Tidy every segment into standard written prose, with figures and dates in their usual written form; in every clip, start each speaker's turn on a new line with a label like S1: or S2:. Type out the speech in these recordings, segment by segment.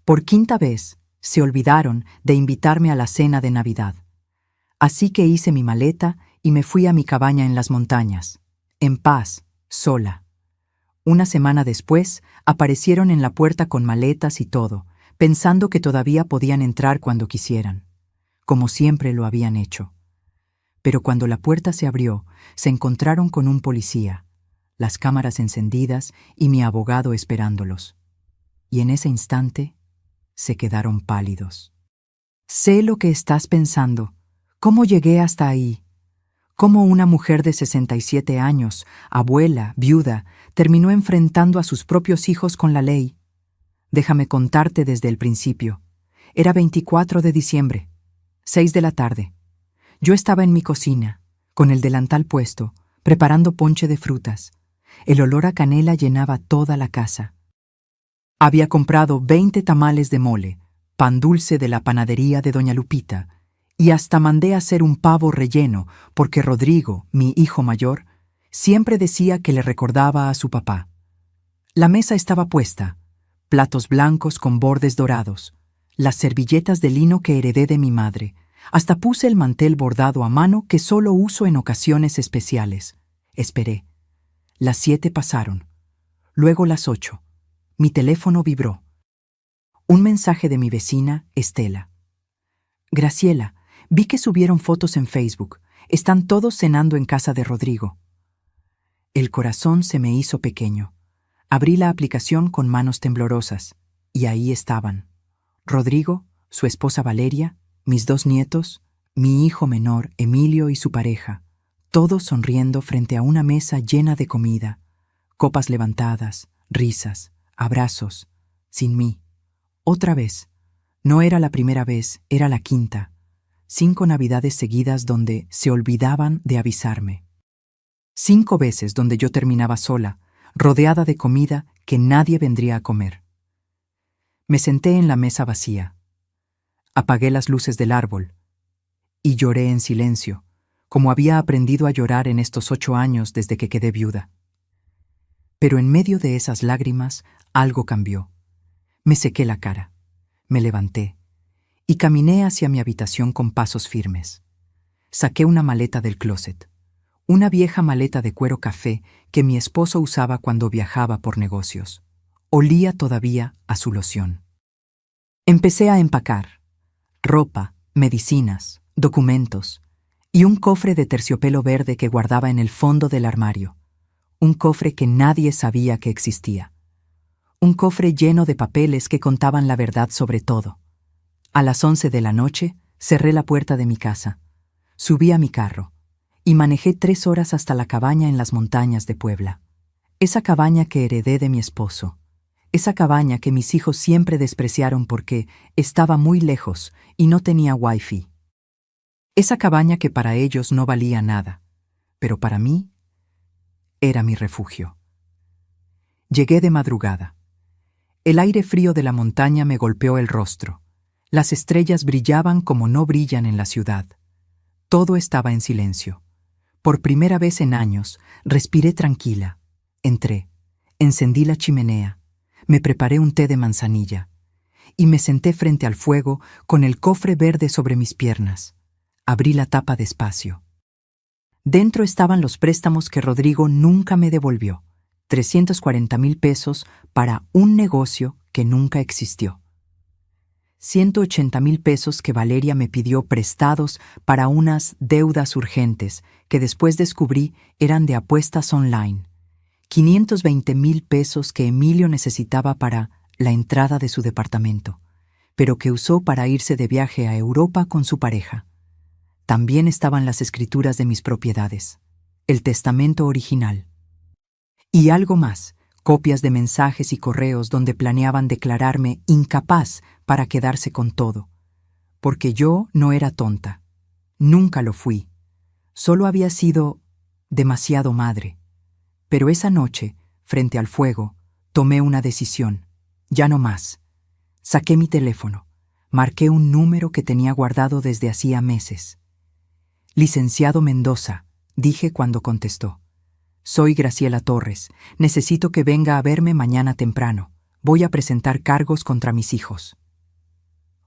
S1: Por quinta vez, se olvidaron de invitarme a la cena de Navidad. Así que hice mi maleta y me fui a mi cabaña en las montañas, en paz, sola. Una semana después, aparecieron en la puerta con maletas y todo, pensando que todavía podían entrar cuando quisieran, como siempre lo habían hecho. Pero cuando la puerta se abrió, se encontraron con un policía, las cámaras encendidas y mi abogado esperándolos. Y en ese instante, se quedaron pálidos. Sé lo que estás pensando. ¿Cómo llegué hasta ahí? ¿Cómo una mujer de 67 años, abuela, viuda, terminó enfrentando a sus propios hijos con la ley? Déjame contarte desde el principio. Era 24 de diciembre, 6 de la tarde. Yo estaba en mi cocina, con el delantal puesto, preparando ponche de frutas. El olor a canela llenaba toda la casa. Había comprado 20 tamales de mole, pan dulce de la panadería de Doña Lupita, y hasta mandé a hacer un pavo relleno porque Rodrigo, mi hijo mayor, siempre decía que le recordaba a su papá. La mesa estaba puesta, platos blancos con bordes dorados, las servilletas de lino que heredé de mi madre. Hasta puse el mantel bordado a mano que solo uso en ocasiones especiales. Esperé. Las 7 pasaron. Luego las 8. Mi teléfono vibró. Un mensaje de mi vecina, Estela. Graciela, vi que subieron fotos en Facebook. Están todos cenando en casa de Rodrigo. El corazón se me hizo pequeño. Abrí la aplicación con manos temblorosas. Y ahí estaban. Rodrigo, su esposa Valeria, mis 2 nietos, mi hijo menor, Emilio, y su pareja, todos sonriendo frente a una mesa llena de comida, copas levantadas, risas, abrazos, sin mí. Otra vez. No era la primera vez, era la quinta. 5 navidades seguidas donde se olvidaban de avisarme. 5 veces donde yo terminaba sola, rodeada de comida que nadie vendría a comer. Me senté en la mesa vacía. Apagué las luces del árbol y lloré en silencio, como había aprendido a llorar en estos 8 años desde que quedé viuda. Pero en medio de esas lágrimas, algo cambió. Me sequé la cara, me levanté y caminé hacia mi habitación con pasos firmes. Saqué una maleta del closet, una vieja maleta de cuero café que mi esposo usaba cuando viajaba por negocios. Olía todavía a su loción. Empecé a empacar. Ropa, medicinas, documentos y un cofre de terciopelo verde que guardaba en el fondo del armario. Un cofre que nadie sabía que existía. Un cofre lleno de papeles que contaban la verdad sobre todo. A las 11 de la noche cerré la puerta de mi casa, subí a mi carro y manejé 3 horas hasta la cabaña en las montañas de Puebla. Esa cabaña que heredé de mi esposo. Esa cabaña que mis hijos siempre despreciaron porque estaba muy lejos y no tenía wifi. Esa cabaña que para ellos no valía nada, pero para mí era mi refugio. Llegué de madrugada. El aire frío de la montaña me golpeó el rostro. Las estrellas brillaban como no brillan en la ciudad. Todo estaba en silencio. Por primera vez en años, respiré tranquila. Entré, encendí la chimenea. Me preparé un té de manzanilla y me senté frente al fuego con el cofre verde sobre mis piernas. Abrí la tapa despacio. Dentro estaban los préstamos que Rodrigo nunca me devolvió, 340,000 pesos para un negocio que nunca existió. 180,000 pesos que Valeria me pidió prestados para unas deudas urgentes que después descubrí eran de apuestas online. 520,000 pesos que Emilio necesitaba para la entrada de su departamento, pero que usó para irse de viaje a Europa con su pareja. También estaban las escrituras de mis propiedades, el testamento original. Y algo más, copias de mensajes y correos donde planeaban declararme incapaz para quedarse con todo. Porque yo no era tonta. Nunca lo fui. Solo había sido demasiado madre. Pero esa noche, frente al fuego, tomé una decisión. Ya no más. Saqué mi teléfono. Marqué un número que tenía guardado desde hacía meses. Licenciado Mendoza, dije cuando contestó. Soy Graciela Torres. Necesito que venga a verme mañana temprano. Voy a presentar cargos contra mis hijos.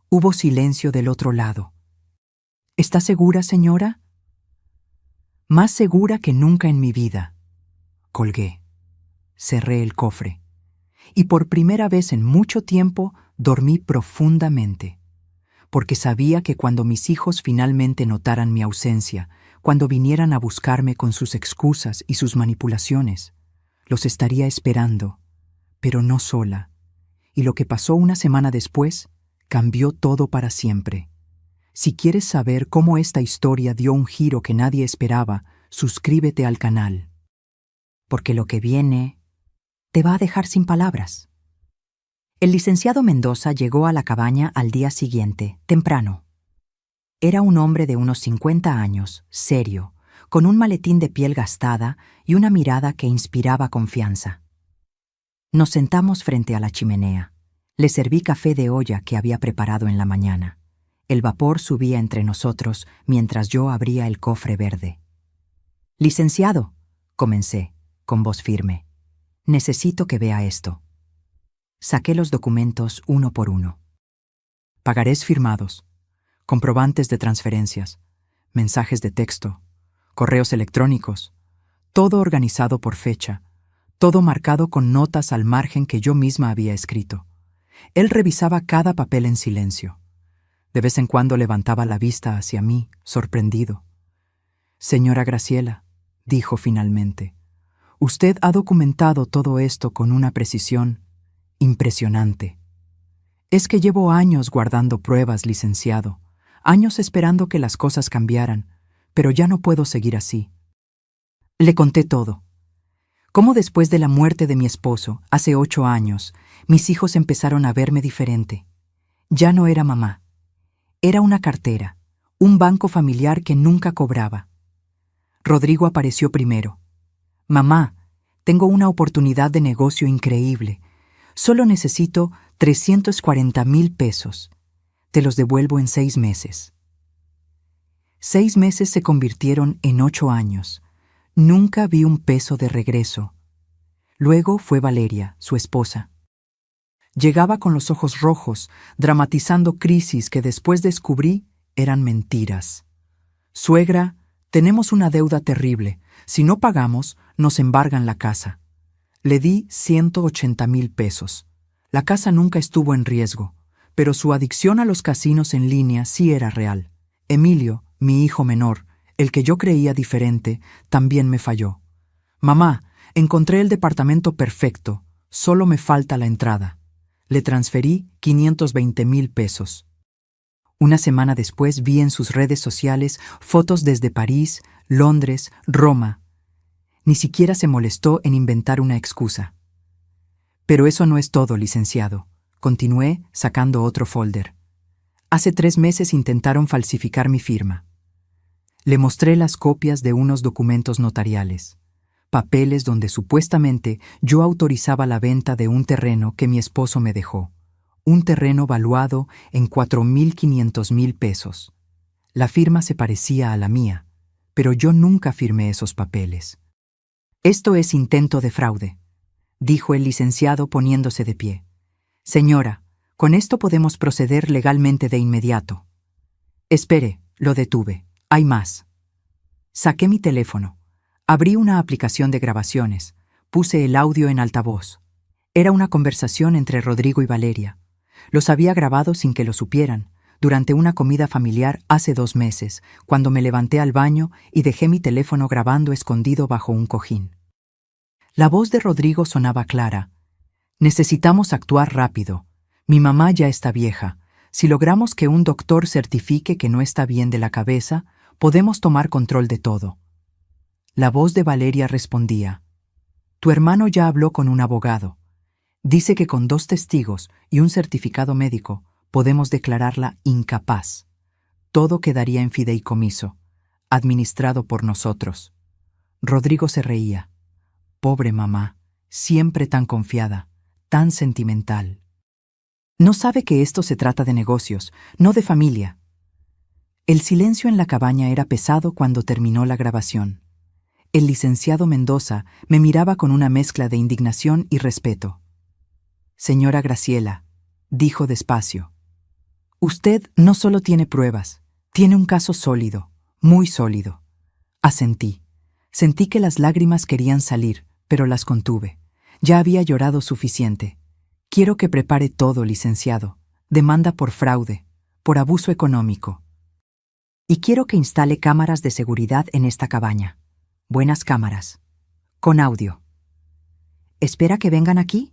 S1: Hubo silencio del otro lado. ¿Está segura, señora? Más segura que nunca en mi vida. Colgué. Cerré el cofre. Y por primera vez en mucho tiempo dormí profundamente, porque sabía que cuando mis hijos finalmente notaran mi ausencia, cuando vinieran a buscarme con sus excusas y sus manipulaciones, los estaría esperando, pero no sola. Y lo que pasó una semana después cambió todo para siempre. Si quieres saber cómo esta historia dio un giro que nadie esperaba, suscríbete al canal. Porque lo que viene te va a dejar sin palabras. El licenciado Mendoza llegó a la cabaña al día siguiente, temprano. Era un hombre de unos 50 años, serio, con un maletín de piel gastada y una mirada que inspiraba confianza. Nos sentamos frente a la chimenea. Le serví café de olla que había preparado en la mañana. El vapor subía entre nosotros mientras yo abría el cofre verde. «Licenciado», comencé, con voz firme, «necesito que vea esto». Saqué los documentos uno por uno. Pagarés firmados, comprobantes de transferencias, mensajes de texto, correos electrónicos, todo organizado por fecha, todo marcado con notas al margen que yo misma había escrito. Él revisaba cada papel en silencio. De vez en cuando levantaba la vista hacia mí, sorprendido. «Señora Graciela», dijo finalmente, «usted ha documentado todo esto con una precisión impresionante. Es que llevo años guardando pruebas, licenciado, años esperando que las cosas cambiaran, pero ya no puedo seguir así». Le conté todo. Cómo después de la muerte de mi esposo, hace 8 años, mis hijos empezaron a verme diferente. Ya no era mamá. Era una cartera, un banco familiar que nunca cobraba. Rodrigo apareció primero. «Mamá, tengo una oportunidad de negocio increíble. Solo necesito 340,000 pesos. Te los devuelvo en 6 meses». 6 meses se convirtieron en 8 años. Nunca vi un peso de regreso. Luego fue Valeria, su esposa. Llegaba con los ojos rojos, dramatizando crisis que después descubrí eran mentiras. «Suegra, tenemos una deuda terrible. Si no pagamos, nos embargan la casa». Le di 180,000 pesos. La casa nunca estuvo en riesgo, pero su adicción a los casinos en línea sí era real. Emilio, mi hijo menor, el que yo creía diferente, también me falló. «Mamá, encontré el departamento perfecto, solo me falta la entrada». Le transferí 520,000 pesos. Una semana después vi en sus redes sociales fotos desde París, Londres, Roma. Ni siquiera se molestó en inventar una excusa. «Pero eso no es todo, licenciado», continué sacando otro folder. «Hace 3 meses intentaron falsificar mi firma». Le mostré las copias de unos documentos notariales, papeles donde supuestamente yo autorizaba la venta de un terreno que mi esposo me dejó, un terreno valuado en 4,500,000 pesos. La firma se parecía a la mía, pero yo nunca firmé esos papeles. «Esto es intento de fraude», dijo el licenciado poniéndose de pie. «Señora, con esto podemos proceder legalmente de inmediato». «Espere», lo detuve. «Hay más». Saqué mi teléfono. Abrí una aplicación de grabaciones. Puse el audio en altavoz. Era una conversación entre Rodrigo y Valeria. Los había grabado sin que lo supieran, durante una comida familiar hace 2 meses, cuando me levanté al baño y dejé mi teléfono grabando escondido bajo un cojín. La voz de Rodrigo sonaba clara. «Necesitamos actuar rápido. Mi mamá ya está vieja. Si logramos que un doctor certifique que no está bien de la cabeza, podemos tomar control de todo». La voz de Valeria respondía: «Tu hermano ya habló con un abogado. Dice que con 2 testigos y un certificado médico podemos declararla incapaz. Todo quedaría en fideicomiso, administrado por nosotros». Rodrigo se reía. «Pobre mamá, siempre tan confiada, tan sentimental. No sabe que esto se trata de negocios, no de familia». El silencio en la cabaña era pesado cuando terminó la grabación. El licenciado Mendoza me miraba con una mezcla de indignación y respeto. Señora Graciela, dijo despacio, usted no solo tiene pruebas, tiene un caso sólido, muy sólido. Asentí. Sentí que las lágrimas querían salir, pero las contuve. Ya había llorado suficiente. Quiero que prepare todo, licenciado. Demanda por fraude, por abuso económico. Y quiero que instale cámaras de seguridad en esta cabaña. Buenas cámaras. Con audio. ¿Espera que vengan aquí?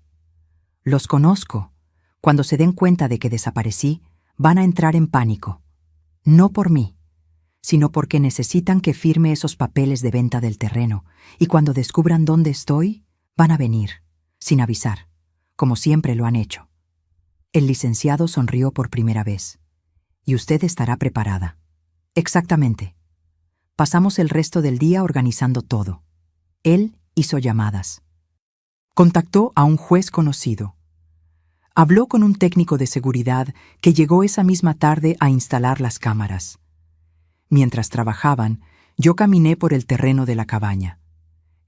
S1: Los conozco. Cuando se den cuenta de que desaparecí, van a entrar en pánico. No por mí, sino porque necesitan que firme esos papeles de venta del terreno, y cuando descubran dónde estoy, van a venir, sin avisar, como siempre lo han hecho. El licenciado sonrió por primera vez. Y usted estará preparada. Exactamente. Pasamos el resto del día organizando todo. Él hizo llamadas. Contactó a un juez conocido. Habló con un técnico de seguridad que llegó esa misma tarde a instalar las cámaras. Mientras trabajaban, yo caminé por el terreno de la cabaña.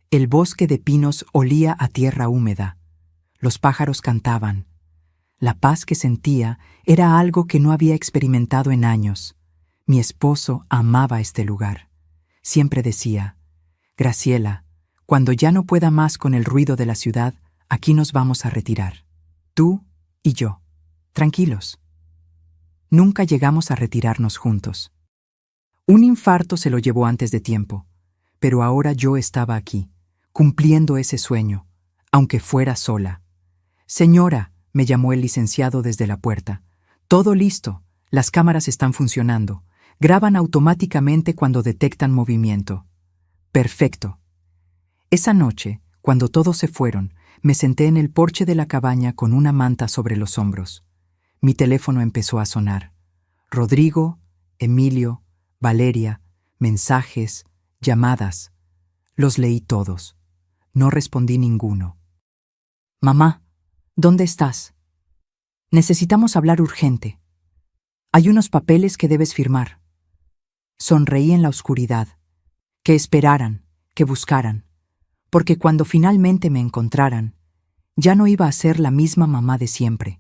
S1: El bosque de pinos olía a tierra húmeda. Los pájaros cantaban. La paz que sentía era algo que no había experimentado en años. Mi esposo amaba este lugar. Siempre decía, Graciela, cuando ya no pueda más con el ruido de la ciudad, aquí nos vamos a retirar. Tú y yo. Tranquilos. Nunca llegamos a retirarnos juntos. Un infarto se lo llevó antes de tiempo, pero ahora yo estaba aquí, cumpliendo ese sueño, aunque fuera sola. Señora, me llamó el licenciado desde la puerta. Todo listo, las cámaras están funcionando. Graban automáticamente cuando detectan movimiento. Perfecto. Esa noche, cuando todos se fueron, me senté en el porche de la cabaña con una manta sobre los hombros. Mi teléfono empezó a sonar. Rodrigo, Emilio, Valeria, mensajes, llamadas. Los leí todos. No respondí ninguno. Mamá, ¿dónde estás? Necesitamos hablar urgente. Hay unos papeles que debes firmar. Sonreí en la oscuridad. Que esperaran, que buscaran. Porque cuando finalmente me encontraran, ya no iba a ser la misma mamá de siempre.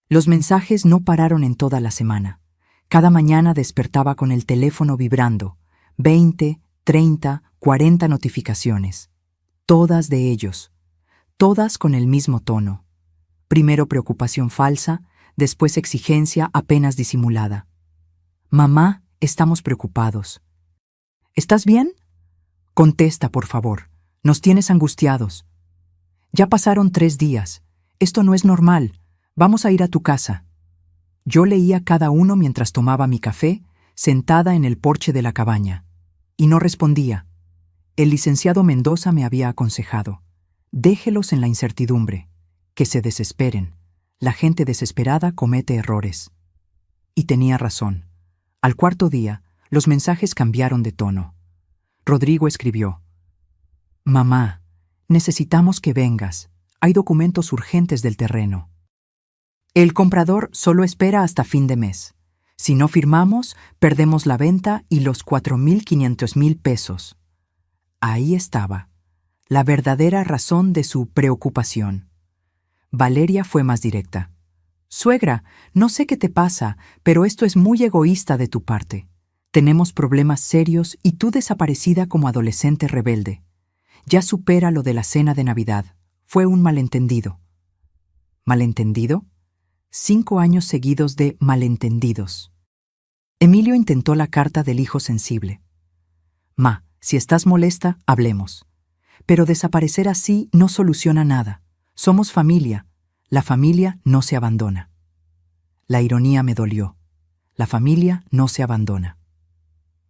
S1: Los mensajes no pararon en toda la semana. Cada mañana despertaba con el teléfono vibrando, 20, 30, 40 notificaciones. Todas de ellos. Todas con el mismo tono. Primero preocupación falsa, después exigencia apenas disimulada. Mamá, estamos preocupados. ¿Estás bien? Contesta, por favor. Nos tienes angustiados. Ya pasaron 3 días. Esto no es normal. Vamos a ir a tu casa. Yo leía cada uno mientras tomaba mi café, sentada en el porche de la cabaña. Y no respondía. El licenciado Mendoza me había aconsejado. Déjelos en la incertidumbre. Que se desesperen. La gente desesperada comete errores. Y tenía razón. Al 4.º día, los mensajes cambiaron de tono. Rodrigo escribió: Mamá, necesitamos que vengas. Hay documentos urgentes del terreno. El comprador solo espera hasta fin de mes. Si no firmamos, perdemos la venta y los 4.500.000 pesos. Ahí estaba, la verdadera razón de su preocupación. Valeria fue más directa. Suegra, no sé qué te pasa, pero esto es muy egoísta de tu parte. Tenemos problemas serios y tú desaparecida como adolescente rebelde. Ya supera lo de la cena de Navidad. Fue un malentendido. ¿Malentendido? 5 años seguidos de malentendidos. Emilio intentó la carta del hijo sensible. Ma, si estás molesta, hablemos. Pero desaparecer así no soluciona nada. Somos familia. La familia no se abandona. La ironía me dolió. La familia no se abandona.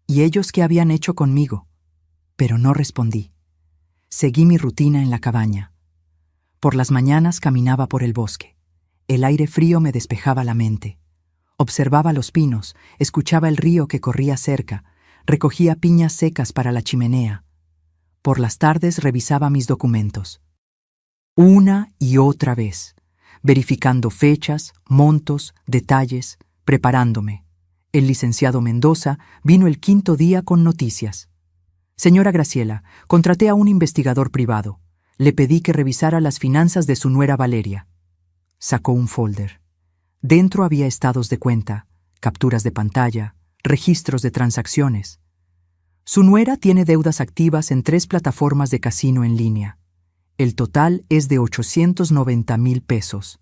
S1: ¿Y ellos qué habían hecho conmigo? Pero no respondí. Seguí mi rutina en la cabaña. Por las mañanas caminaba por el bosque. El aire frío me despejaba la mente. Observaba los pinos, escuchaba el río que corría cerca, recogía piñas secas para la chimenea. Por las tardes revisaba mis documentos. Una y otra vez, verificando fechas, montos, detalles, preparándome. El licenciado Mendoza vino el 5.º día con noticias. Señora Graciela, contraté a un investigador privado. Le pedí que revisara las finanzas de su nuera Valeria. Sacó un folder. Dentro había estados de cuenta, capturas de pantalla, registros de transacciones. Su nuera tiene deudas activas en 3 plataformas de casino en línea. El total es de 890,000 pesos.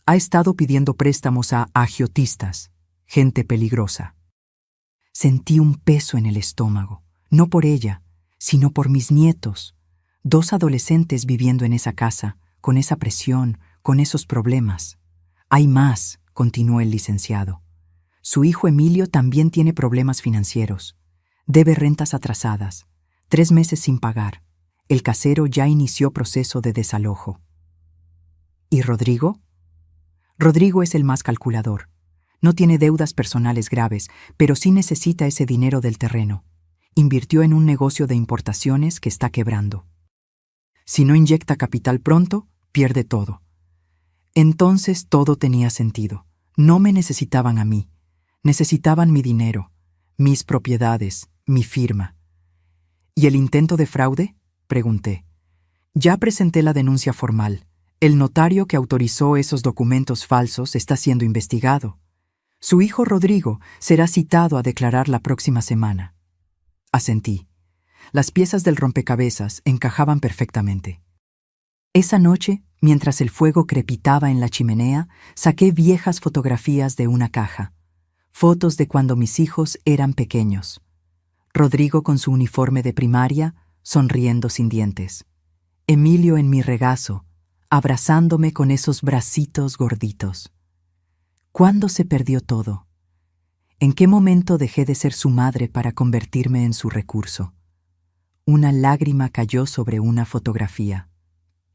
S1: Ha estado pidiendo préstamos a agiotistas, gente peligrosa. Sentí un peso en el estómago, no por ella, sino por mis nietos, 2 adolescentes viviendo en esa casa, con esa presión, con esos problemas. Hay más, continuó el licenciado. Su hijo Emilio también tiene problemas financieros. Debe rentas atrasadas, 3 meses sin pagar. El casero ya inició proceso de desalojo. ¿Y Rodrigo? Rodrigo es el más calculador. No tiene deudas personales graves, pero sí necesita ese dinero del terreno. Invirtió en un negocio de importaciones que está quebrando. Si no inyecta capital pronto, pierde todo. Entonces todo tenía sentido. No me necesitaban a mí. Necesitaban mi dinero, mis propiedades, mi firma. ¿Y el intento de fraude? Pregunté. Ya presenté la denuncia formal. El notario que autorizó esos documentos falsos está siendo investigado. Su hijo Rodrigo será citado a declarar la próxima semana. Asentí. Las piezas del rompecabezas encajaban perfectamente. Esa noche, mientras el fuego crepitaba en la chimenea, saqué viejas fotografías de una caja. Fotos de cuando mis hijos eran pequeños. Rodrigo con su uniforme de primaria, sonriendo sin dientes. Emilio en mi regazo, abrazándome con esos bracitos gorditos. ¿Cuándo se perdió todo? ¿En qué momento dejé de ser su madre para convertirme en su recurso? Una lágrima cayó sobre una fotografía.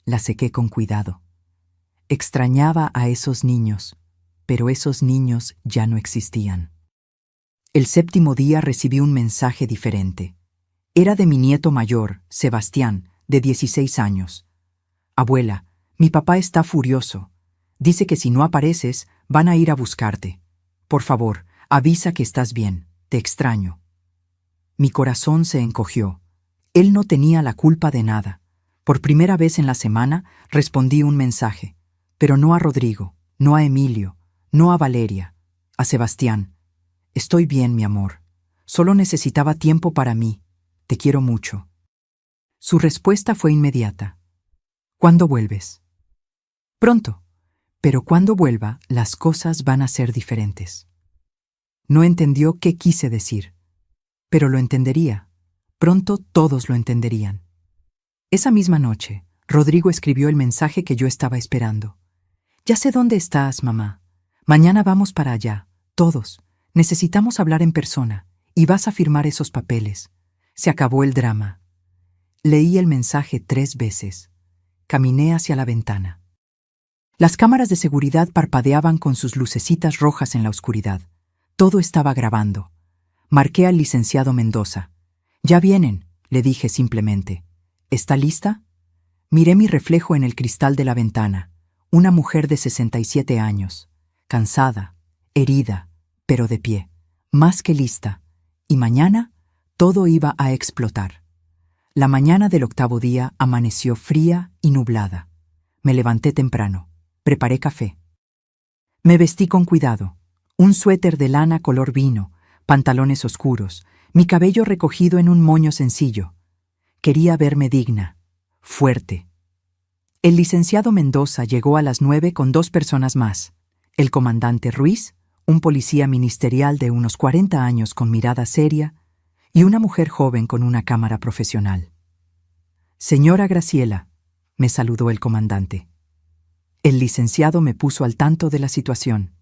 S1: La sequé con cuidado. Extrañaba a esos niños, pero esos niños ya no existían. El 7º día recibí un mensaje diferente. Era de mi nieto mayor, Sebastián, de 16 años. Abuela, mi papá está furioso. Dice que si no apareces, van a ir a buscarte. Por favor, avisa que estás bien. Te extraño. Mi corazón se encogió. Él no tenía la culpa de nada. Por primera vez en la semana respondí un mensaje, pero no a Rodrigo, no a Emilio, no a Valeria, a Sebastián. Estoy bien, mi amor. Solo necesitaba tiempo para mí. Te quiero mucho. Su respuesta fue inmediata. ¿Cuándo vuelves? Pronto. Pero cuando vuelva, las cosas van a ser diferentes. No entendió qué quise decir, pero lo entendería. Pronto todos lo entenderían. Esa misma noche, Rodrigo escribió el mensaje que yo estaba esperando. Ya sé dónde estás, mamá. Mañana vamos para allá, todos. Necesitamos hablar en persona, y vas a firmar esos papeles. Se acabó el drama. Leí el mensaje 3 veces. Caminé hacia la ventana. Las cámaras de seguridad parpadeaban con sus lucecitas rojas en la oscuridad. Todo estaba grabando. Marqué al licenciado Mendoza. «Ya vienen», le dije simplemente. «¿Está lista?» Miré mi reflejo en el cristal de la ventana. Una mujer de 67 años. Cansada, herida, pero de pie. Más que lista. Y mañana, todo iba a explotar. La mañana del 8º día amaneció fría y nublada. Me levanté temprano. Preparé café. Me vestí con cuidado. Un suéter de lana color vino, pantalones oscuros, mi cabello recogido en un moño sencillo. Quería verme digna, fuerte. El licenciado Mendoza llegó a las 9 con 2 personas más. El comandante Ruiz, un policía ministerial de unos 40 años con mirada seria, y una mujer joven con una cámara profesional. «Señora Graciela», me saludó el comandante. El licenciado me puso al tanto de la situación.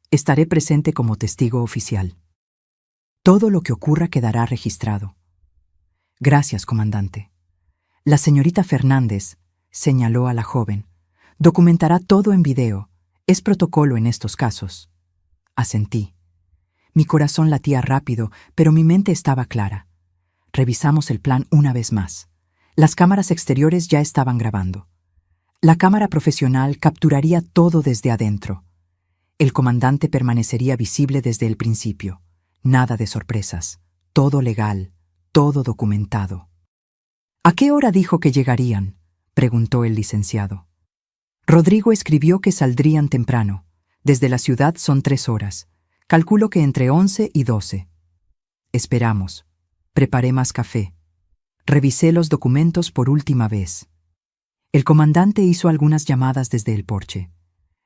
S1: Estaré presente como testigo oficial. Todo lo que ocurra quedará registrado. Gracias, comandante. La señorita Fernández, señaló a la joven, documentará todo en video. Es protocolo en estos casos. Asentí. Mi corazón latía rápido, pero mi mente estaba clara. Revisamos el plan una vez más. Las cámaras exteriores ya estaban grabando. La cámara profesional capturaría todo desde adentro. El comandante permanecería visible desde el principio. Nada de sorpresas. Todo legal, todo documentado. «¿A qué hora dijo que llegarían?», preguntó el licenciado. Rodrigo escribió que saldrían temprano. Desde la ciudad son 3 horas. Calculo que entre 11 y 12. Esperamos. Preparé más café. Revisé los documentos por última vez. El comandante hizo algunas llamadas desde el porche.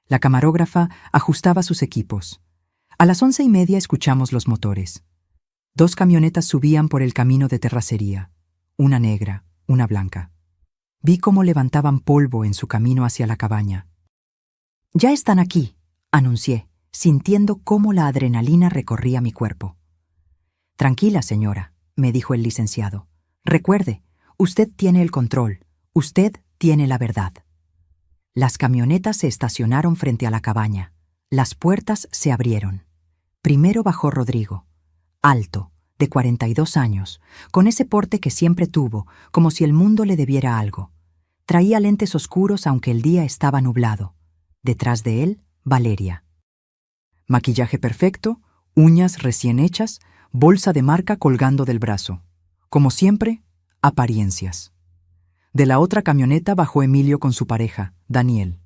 S1: La camarógrafa ajustaba sus equipos. A las 11:30 escuchamos los motores. 2 camionetas subían por el camino de terracería. Una negra, una blanca. Vi cómo levantaban polvo en su camino hacia la cabaña. «Ya están aquí», anuncié, sintiendo cómo la adrenalina recorría mi cuerpo. «Tranquila, señora», me dijo el licenciado. «Recuerde, usted tiene el control, usted tiene la verdad». Las camionetas se estacionaron frente a la cabaña. Las puertas se abrieron. Primero bajó Rodrigo, alto, de 42 años, con ese porte que siempre tuvo, como si el mundo le debiera algo. Traía lentes oscuros aunque el día estaba nublado. Detrás de él, Valeria. Maquillaje perfecto, uñas recién hechas, bolsa de marca colgando del brazo. Como siempre, apariencias. De la otra camioneta bajó Emilio con su pareja, Daniel.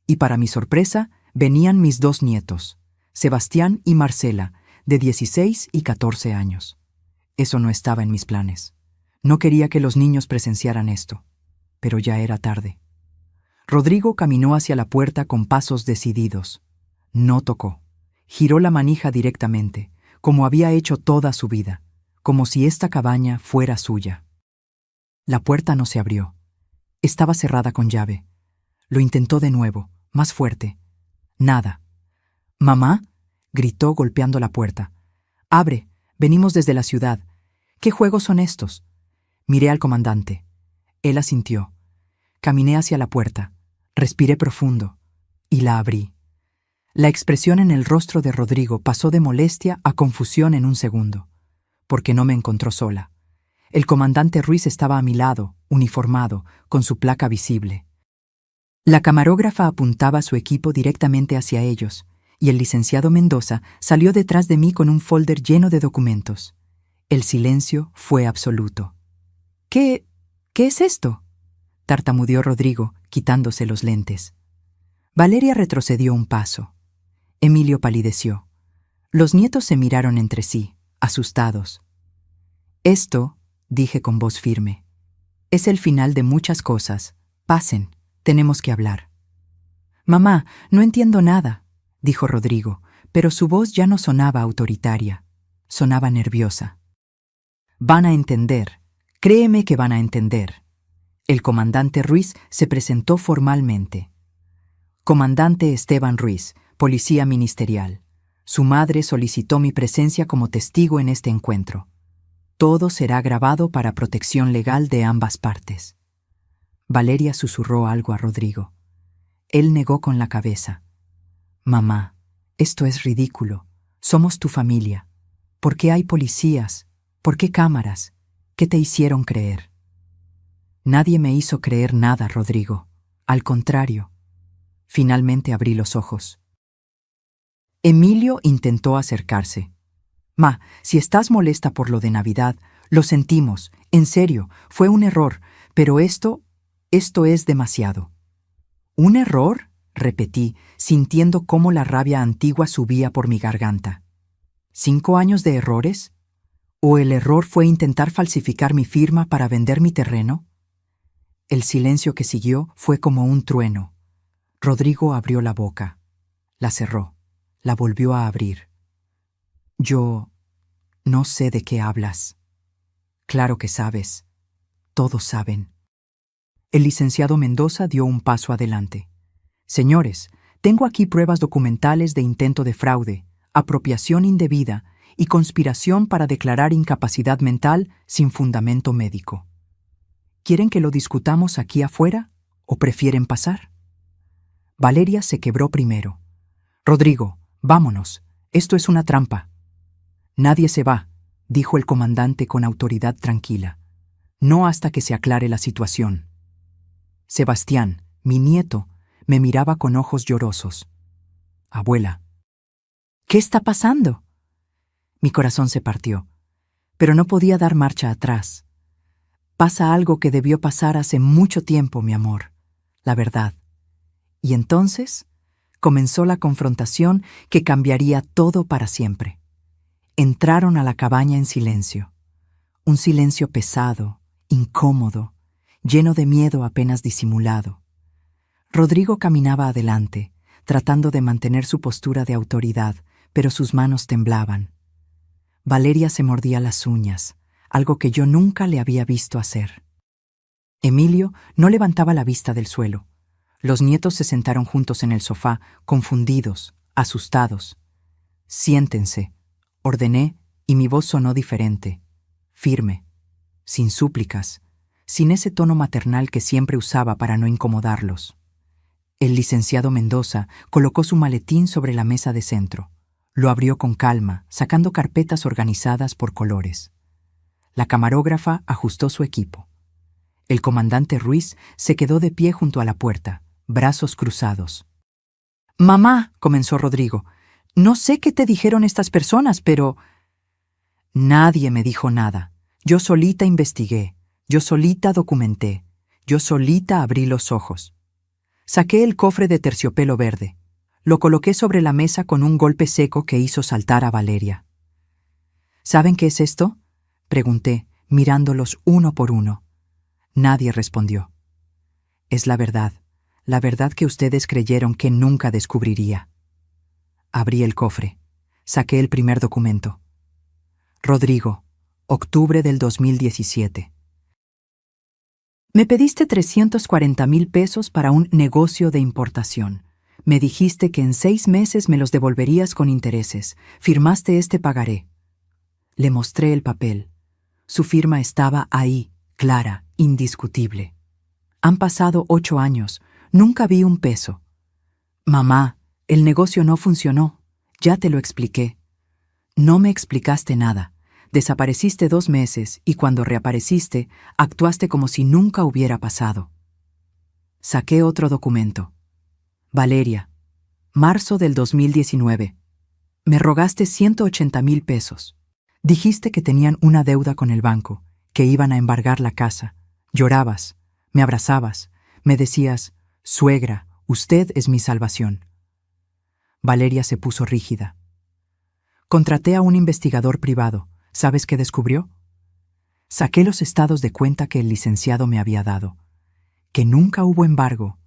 S1: Y para mi sorpresa, venían mis 2 nietos, Sebastián y Marcela, de 16 y 14 años. Eso no estaba en mis planes. No quería que los niños presenciaran esto. Pero ya era tarde. Rodrigo caminó hacia la puerta con pasos decididos. No tocó. Giró la manija directamente, como había hecho toda su vida, como si esta cabaña fuera suya. La puerta no se abrió. Estaba cerrada con llave. Lo intentó de nuevo, más fuerte. Nada. «¡Mamá!», gritó golpeando la puerta. «¡Abre! Venimos desde la ciudad. ¿Qué juegos son estos?». Miré al comandante. Él asintió. Caminé hacia la puerta. Respiré profundo. Y la abrí. La expresión en el rostro de Rodrigo pasó de molestia a confusión en un segundo. Porque no me encontró sola. El comandante Ruiz estaba a mi lado, uniformado, con su placa visible. La camarógrafa apuntaba su equipo directamente hacia ellos, y el licenciado Mendoza salió detrás de mí con un folder lleno de documentos. El silencio fue absoluto. ¿Qué es esto?», tartamudeó Rodrigo, quitándose los lentes. Valeria retrocedió un paso. Emilio palideció. Los nietos se miraron entre sí, asustados. «Esto», dije con voz firme, «es el final de muchas cosas. Pasen, tenemos que hablar». «Mamá, no entiendo nada», dijo Rodrigo, pero su voz ya no sonaba autoritaria, sonaba nerviosa. «Van a entender, créeme que van a entender». El comandante Ruiz se presentó formalmente. «Comandante Esteban Ruiz, Policía Ministerial. Su madre solicitó mi presencia como testigo en este encuentro. Todo será grabado para protección legal de ambas partes». Valeria susurró algo a Rodrigo. Él negó con la cabeza. «Mamá, esto es ridículo. Somos tu familia. ¿Por qué hay policías? ¿Por qué cámaras? ¿Qué te hicieron creer?». «Nadie me hizo creer nada, Rodrigo. Al contrario». Finalmente abrí los ojos. Emilio intentó acercarse. «Ma, si estás molesta por lo de Navidad, lo sentimos. En serio, fue un error. Pero esto es demasiado». «¿Un error?», repetí, sintiendo cómo la rabia antigua subía por mi garganta. ¿5 años de errores? ¿O el error fue intentar falsificar mi firma para vender mi terreno? El silencio que siguió fue como un trueno. Rodrigo abrió la boca. La cerró. La volvió a abrir. «Yo no sé de qué hablas». «Claro que sabes. Todos saben». El licenciado Mendoza dio un paso adelante. «Señores, tengo aquí pruebas documentales de intento de fraude, apropiación indebida y conspiración para declarar incapacidad mental sin fundamento médico. ¿Quieren que lo discutamos aquí afuera o prefieren pasar?». Valeria se quebró primero. «Rodrigo, vámonos. Esto es una trampa». «Nadie se va», dijo el comandante con autoridad tranquila. «No hasta que se aclare la situación». Sebastián, mi nieto, me miraba con ojos llorosos. «Abuela». «¿Qué está pasando?». Mi corazón se partió, pero no podía dar marcha atrás. «Pasa algo que debió pasar hace mucho tiempo, mi amor. La verdad. Y entonces comenzó la confrontación que cambiaría todo para siempre. Entraron a la cabaña en silencio. Un silencio pesado, incómodo, lleno de miedo apenas disimulado. Rodrigo caminaba adelante, tratando de mantener su postura de autoridad, pero sus manos temblaban. Valeria se mordía las uñas, algo que yo nunca le había visto hacer. Emilio no levantaba la vista del suelo. Los nietos se sentaron juntos en el sofá, confundidos, asustados. «Siéntense», ordené, y mi voz sonó diferente, firme, sin súplicas, sin ese tono maternal que siempre usaba para no incomodarlos. El licenciado Mendoza colocó su maletín sobre la mesa de centro. Lo abrió con calma, sacando carpetas organizadas por colores. La camarógrafa ajustó su equipo. El comandante Ruiz se quedó de pie junto a la puerta, brazos cruzados. «Mamá», comenzó Rodrigo, «no sé qué te dijeron estas personas, pero...» «Nadie me dijo nada. Yo solita investigué, yo solita documenté, yo solita abrí los ojos. Saqué el cofre de terciopelo verde. Lo coloqué sobre la mesa con un golpe seco que hizo saltar a Valeria. «¿Saben qué es esto?», pregunté, mirándolos uno por uno. Nadie respondió. «Es la verdad que ustedes creyeron que nunca descubriría». Abrí el cofre. Saqué el primer documento. Rodrigo, octubre del 2017. «Me pediste 340,000 pesos para un negocio de importación. Me dijiste que en 6 meses me los devolverías con intereses. Firmaste este pagaré». Le mostré el papel. Su firma estaba ahí, clara, indiscutible. «Han pasado 8 años. Nunca vi un peso». «Mamá, el negocio no funcionó. Ya te lo expliqué». «No me explicaste nada. Desapareciste 2 meses y cuando reapareciste, actuaste como si nunca hubiera pasado». Saqué otro documento. «Valeria, marzo del 2019. Me rogaste 180,000 pesos. Dijiste que tenían una deuda con el banco, que iban a embargar la casa. Llorabas, me abrazabas, me decías, suegra, usted es mi salvación». Valeria se puso rígida. «Contraté a un investigador privado. ¿Sabes qué descubrió?» Saqué los estados de cuenta que el licenciado me había dado. Que nunca hubo embargo,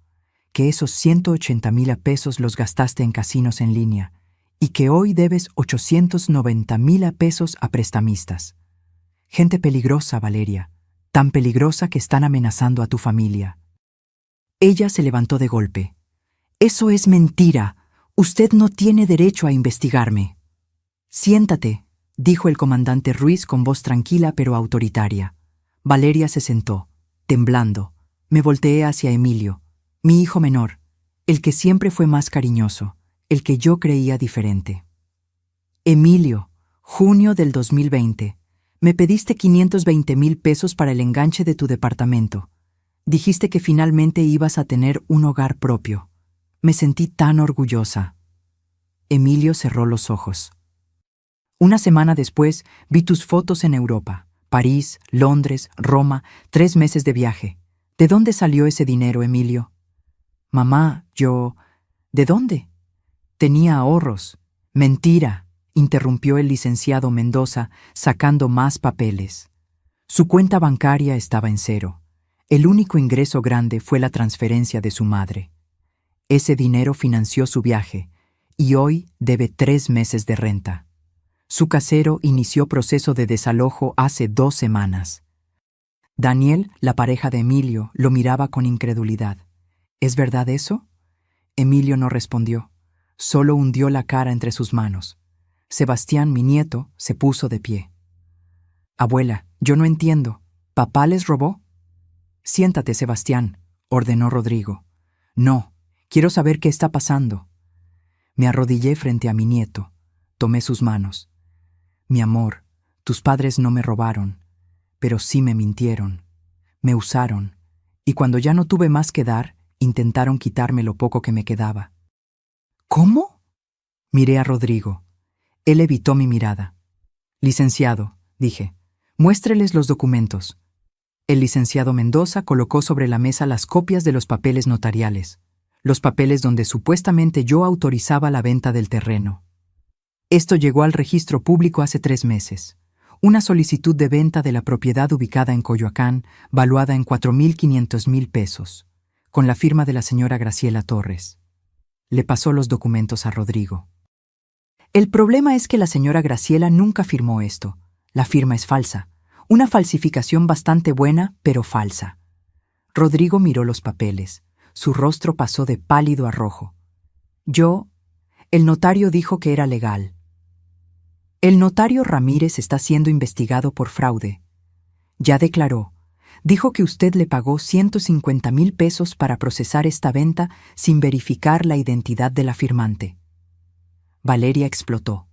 S1: que esos 180,000 pesos los gastaste en casinos en línea y que hoy debes 890,000 pesos a prestamistas. Gente peligrosa, Valeria, tan peligrosa que están amenazando a tu familia. Ella se levantó de golpe. «Eso es mentira. Usted no tiene derecho a investigarme». «Siéntate», dijo el comandante Ruiz con voz tranquila pero autoritaria. Valeria se sentó, temblando. Me volteé hacia Emilio, mi hijo menor, el que siempre fue más cariñoso, el que yo creía diferente. «Emilio, junio del 2020. Me pediste 520,000 pesos para el enganche de tu departamento. Dijiste que finalmente ibas a tener un hogar propio. Me sentí tan orgullosa». Emilio cerró los ojos. «Una semana después vi tus fotos en Europa, París, Londres, Roma, 3 meses de viaje. ¿De dónde salió ese dinero, Emilio?» «Mamá, yo... ¿De dónde?» «Tenía ahorros». «Mentira», interrumpió el licenciado Mendoza, sacando más papeles. Su cuenta bancaria estaba en cero. El único ingreso grande fue la transferencia de su madre. Ese dinero financió su viaje, y hoy debe 3 meses de renta. Su casero inició proceso de desalojo hace 2 semanas. Daniel, la pareja de Emilio, lo miraba con incredulidad. «¿Es verdad eso?» Emilio no respondió, solo hundió la cara entre sus manos. Sebastián, mi nieto, se puso de pie. «Abuela, yo no entiendo. ¿Papá les robó?» «Siéntate, Sebastián», ordenó Rodrigo. «No, quiero saber qué está pasando». Me arrodillé frente a mi nieto. Tomé sus manos. «Mi amor, tus padres no me robaron, pero sí me mintieron. Me usaron, y cuando ya no tuve más que dar, intentaron quitarme lo poco que me quedaba». «¿Cómo?». Miré a Rodrigo. Él evitó mi mirada. «Licenciado», dije, «muéstreles los documentos». El licenciado Mendoza colocó sobre la mesa las copias de los papeles notariales. los papeles donde supuestamente yo autorizaba la venta del terreno. Esto llegó al registro público hace 3 meses. Una solicitud de venta de la propiedad ubicada en Coyoacán, valuada en 4.500.000 pesos, con la firma de la señora Graciela Torres. Le pasó los documentos a Rodrigo. El problema es que la señora Graciela nunca firmó esto. La firma es falsa. Una falsificación bastante buena, pero falsa. Rodrigo miró los papeles. Su rostro pasó de pálido a rojo. El notario dijo que era legal. El notario Ramírez está siendo investigado por fraude. Ya declaró. Dijo que usted le pagó 150,000 pesos para procesar esta venta sin verificar la identidad de la firmante. Valeria explotó.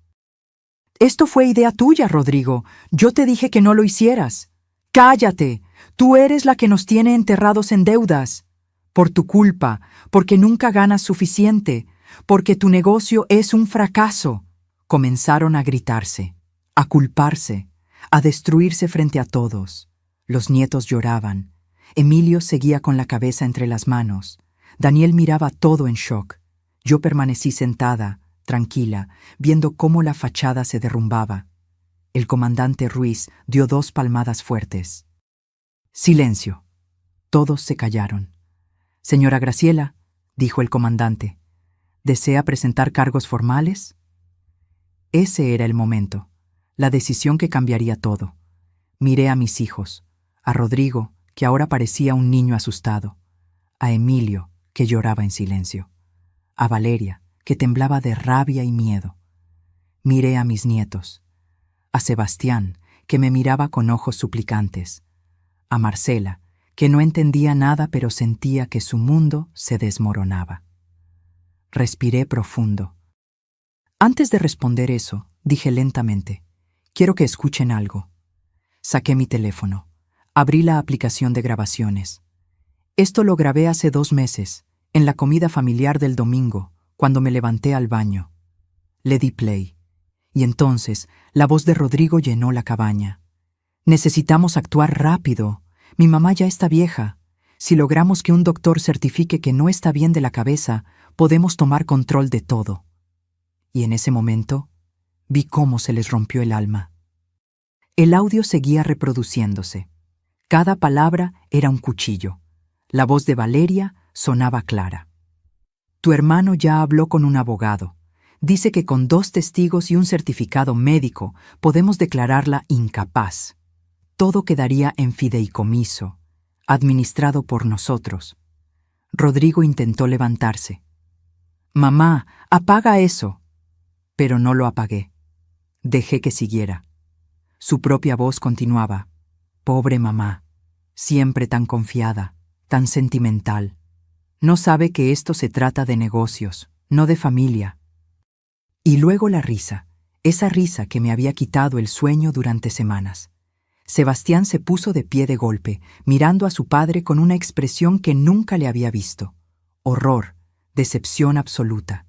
S1: Esto fue idea tuya, Rodrigo. Yo te dije que no lo hicieras. ¡Cállate! Tú eres la que nos tiene enterrados en deudas. Por tu culpa, porque nunca ganas suficiente, porque tu negocio es un fracaso. Comenzaron a gritarse, a culparse, a destruirse frente a todos. Los nietos lloraban. Emilio seguía con la cabeza entre las manos. Daniel miraba todo en shock. Yo permanecí sentada, tranquila, viendo cómo la fachada se derrumbaba. El comandante Ruiz dio 2 palmadas fuertes. Silencio. Todos se callaron. Señora Graciela, dijo el comandante, ¿desea presentar cargos formales? Ese era el momento, la decisión que cambiaría todo. Miré a mis hijos, a Rodrigo, que ahora parecía un niño asustado, a Emilio, que lloraba en silencio, a Valeria, que temblaba de rabia y miedo. Miré a mis nietos, a Sebastián, que me miraba con ojos suplicantes, a Marcela, que no entendía nada pero sentía que su mundo se desmoronaba. Respiré profundo. Antes de responder eso, dije lentamente, quiero que escuchen algo. Saqué mi teléfono. Abrí la aplicación de grabaciones. Esto lo grabé hace 2 meses, en la comida familiar del domingo, cuando me levanté al baño. Le di play. Y entonces, la voz de Rodrigo llenó la cabaña. Necesitamos actuar rápido. Mi mamá ya está vieja. Si logramos que un doctor certifique que no está bien de la cabeza, podemos tomar control de todo. Y en ese momento, vi cómo se les rompió el alma. El audio seguía reproduciéndose. Cada palabra era un cuchillo. La voz de Valeria sonaba clara. Tu hermano ya habló con un abogado. Dice que con 2 testigos y un certificado médico podemos declararla incapaz. Todo quedaría en fideicomiso, administrado por nosotros. Rodrigo intentó levantarse. Mamá, apaga eso. Pero no lo apagué. Dejé que siguiera. Su propia voz continuaba. Pobre mamá, siempre tan confiada, tan sentimental. No sabe que esto se trata de negocios, no de familia. Y luego la risa, esa risa que me había quitado el sueño durante semanas. Sebastián se puso de pie de golpe, mirando a su padre con una expresión que nunca le había visto. Horror, decepción absoluta.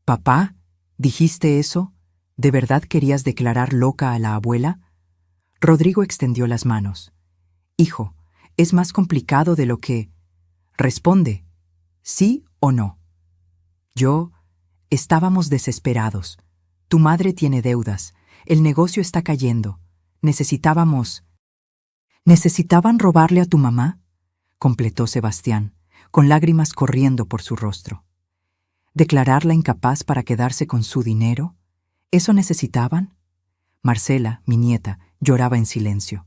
S1: «Papá, ¿dijiste eso? ¿De verdad querías declarar loca a la abuela?» Rodrigo extendió las manos. «Hijo, es más complicado de lo que...» «Responde, ¿sí o no?» Estábamos desesperados. Tu madre tiene deudas. El negocio está cayendo. ¿Necesitaban robarle a tu mamá?», completó Sebastián, con lágrimas corriendo por su rostro. ¿Declararla incapaz para quedarse con su dinero? ¿Eso necesitaban? Marcela, mi nieta, lloraba en silencio.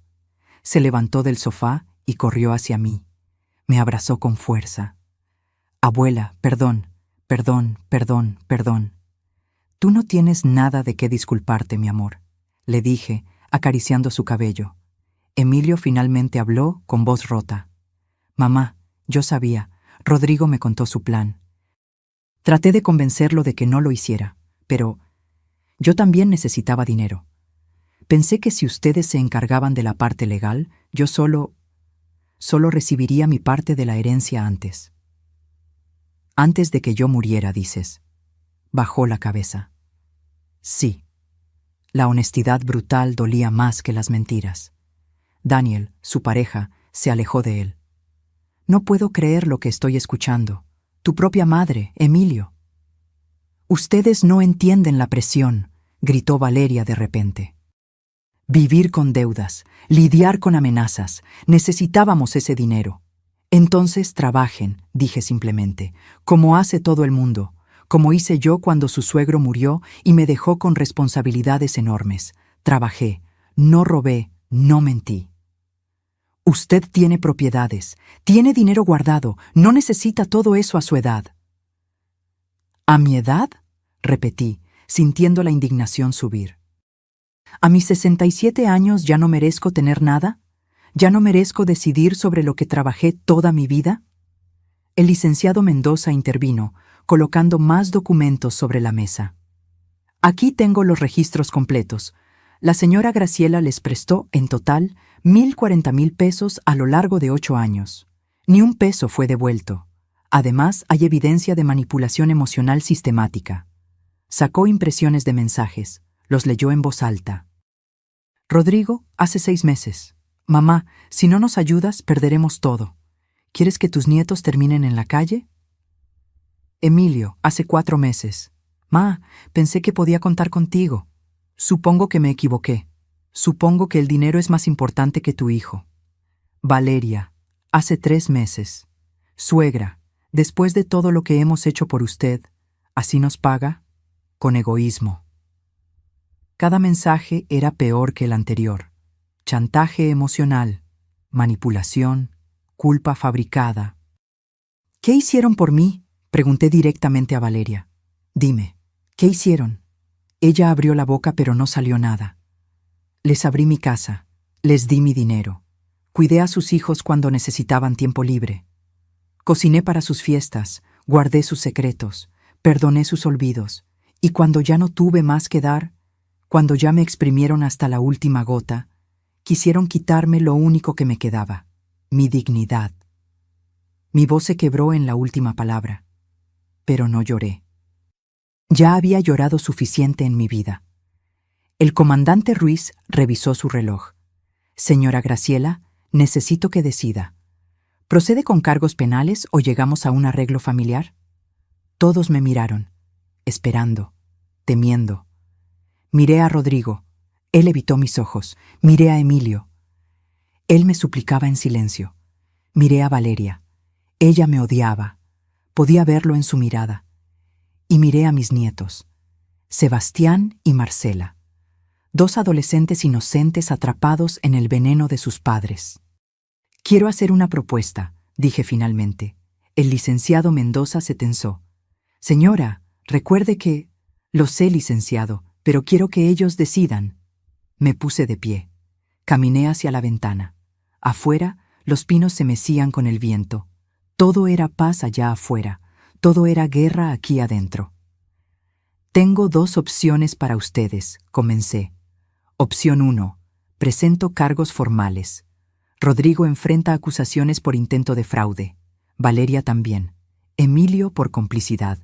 S1: Se levantó del sofá y corrió hacia mí. Me abrazó con fuerza. «Abuela, perdón. Tú no tienes nada de qué disculparte, mi amor», le dije, acariciando su cabello. Emilio finalmente habló con voz rota. «Mamá, yo sabía. Rodrigo me contó su plan. Traté de convencerlo de que no lo hiciera, pero yo también necesitaba dinero. Pensé que si ustedes se encargaban de la parte legal, yo solo recibiría mi parte de la herencia antes». «Antes de que yo muriera, dices». Bajó la cabeza. Sí. La honestidad brutal dolía más que las mentiras. Daniel, su pareja, se alejó de él. «No puedo creer lo que estoy escuchando», Tu propia madre, Emilio. Ustedes no entienden la presión, gritó Valeria de repente. Vivir con deudas, lidiar con amenazas, necesitábamos ese dinero. Entonces trabajen, dije simplemente, como hace todo el mundo, como hice yo cuando su suegro murió y me dejó con responsabilidades enormes. Trabajé, no robé, no mentí. Usted tiene propiedades, tiene dinero guardado, no necesita todo eso a su edad. ¿A mi edad?, repetí, sintiendo la indignación subir. ¿A mis 67 años ya no merezco tener nada? ¿Ya no merezco decidir sobre lo que trabajé toda mi vida? El licenciado Mendoza intervino, colocando más documentos sobre la mesa. Aquí tengo los registros completos. La señora Graciela les prestó, en total, 1,040,000 pesos a lo largo de 8 años. Ni un peso fue devuelto. Además, hay evidencia de manipulación emocional sistemática. Sacó impresiones de mensajes. Los leyó en voz alta. Rodrigo, hace 6 meses. Mamá, si no nos ayudas, perderemos todo. ¿Quieres que tus nietos terminen en la calle? Emilio, hace 4 meses. Ma, pensé que podía contar contigo. Supongo que me equivoqué. Supongo que el dinero es más importante que tu hijo. Valeria, hace 3 meses. Suegra, después de todo lo que hemos hecho por usted, ¿así nos paga? Con egoísmo. Cada mensaje era peor que el anterior. Chantaje emocional, manipulación, culpa fabricada. ¿Qué hicieron por mí?, pregunté directamente a Valeria. Dime, ¿qué hicieron? Ella abrió la boca pero no salió nada. Les abrí mi casa, les di mi dinero. Cuidé a sus hijos cuando necesitaban tiempo libre. Cociné para sus fiestas, guardé sus secretos, perdoné sus olvidos, y cuando ya no tuve más que dar, cuando ya me exprimieron hasta la última gota, quisieron quitarme lo único que me quedaba, mi dignidad. Mi voz se quebró en la última palabra, pero no lloré. Ya había llorado suficiente en mi vida. El comandante Ruiz revisó su reloj. Señora Graciela, necesito que decida. ¿Procede con cargos penales o llegamos a un arreglo familiar? Todos me miraron, esperando, temiendo. Miré a Rodrigo. Él evitó mis ojos. Miré a Emilio. Él me suplicaba en silencio. Miré a Valeria. Ella me odiaba. Podía verlo en su mirada. Y miré a mis nietos, Sebastián y Marcela, 2 adolescentes inocentes atrapados en el veneno de sus padres. Quiero hacer una propuesta, dije finalmente. El licenciado Mendoza se tensó. Señora, recuerde que... Lo sé, licenciado, pero quiero que ellos decidan. Me puse de pie. Caminé hacia la ventana. Afuera, los pinos se mecían con el viento. Todo era paz allá afuera. Todo era guerra aquí adentro. Tengo 2 opciones para ustedes, comencé. Opción 1. Presento cargos formales. Rodrigo enfrenta acusaciones por intento de fraude. Valeria también. Emilio por complicidad.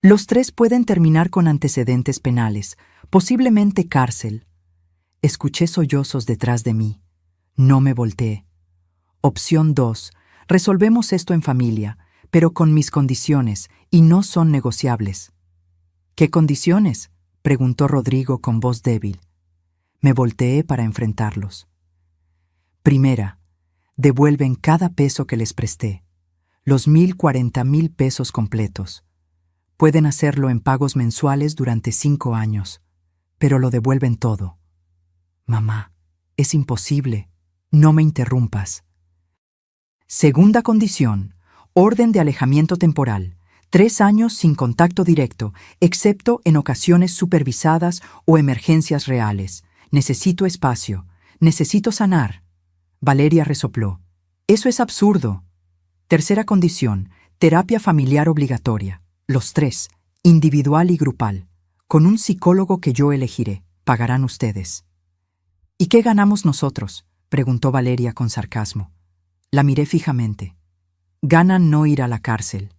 S1: Los 3 pueden terminar con antecedentes penales, posiblemente cárcel. Escuché sollozos detrás de mí. No me volteé. Opción 2. Resolvemos esto en familia, pero con mis condiciones, y no son negociables. ¿Qué condiciones?, preguntó Rodrigo con voz débil. Me volteé para enfrentarlos. Primera, devuelven cada peso que les presté, los 1,040,000 pesos completos. Pueden hacerlo en pagos mensuales durante 5 años, pero lo devuelven todo. Mamá, es imposible. No me interrumpas. Segunda condición, orden de alejamiento temporal. 3 años sin contacto directo, excepto en ocasiones supervisadas o emergencias reales. Necesito espacio. Necesito sanar. Valeria resopló. Eso es absurdo. Tercera condición, terapia familiar obligatoria. Los 3, individual y grupal. Con un psicólogo que yo elegiré. Pagarán ustedes. ¿Y qué ganamos nosotros?, preguntó Valeria con sarcasmo. La miré fijamente. Ganan no ir a la cárcel.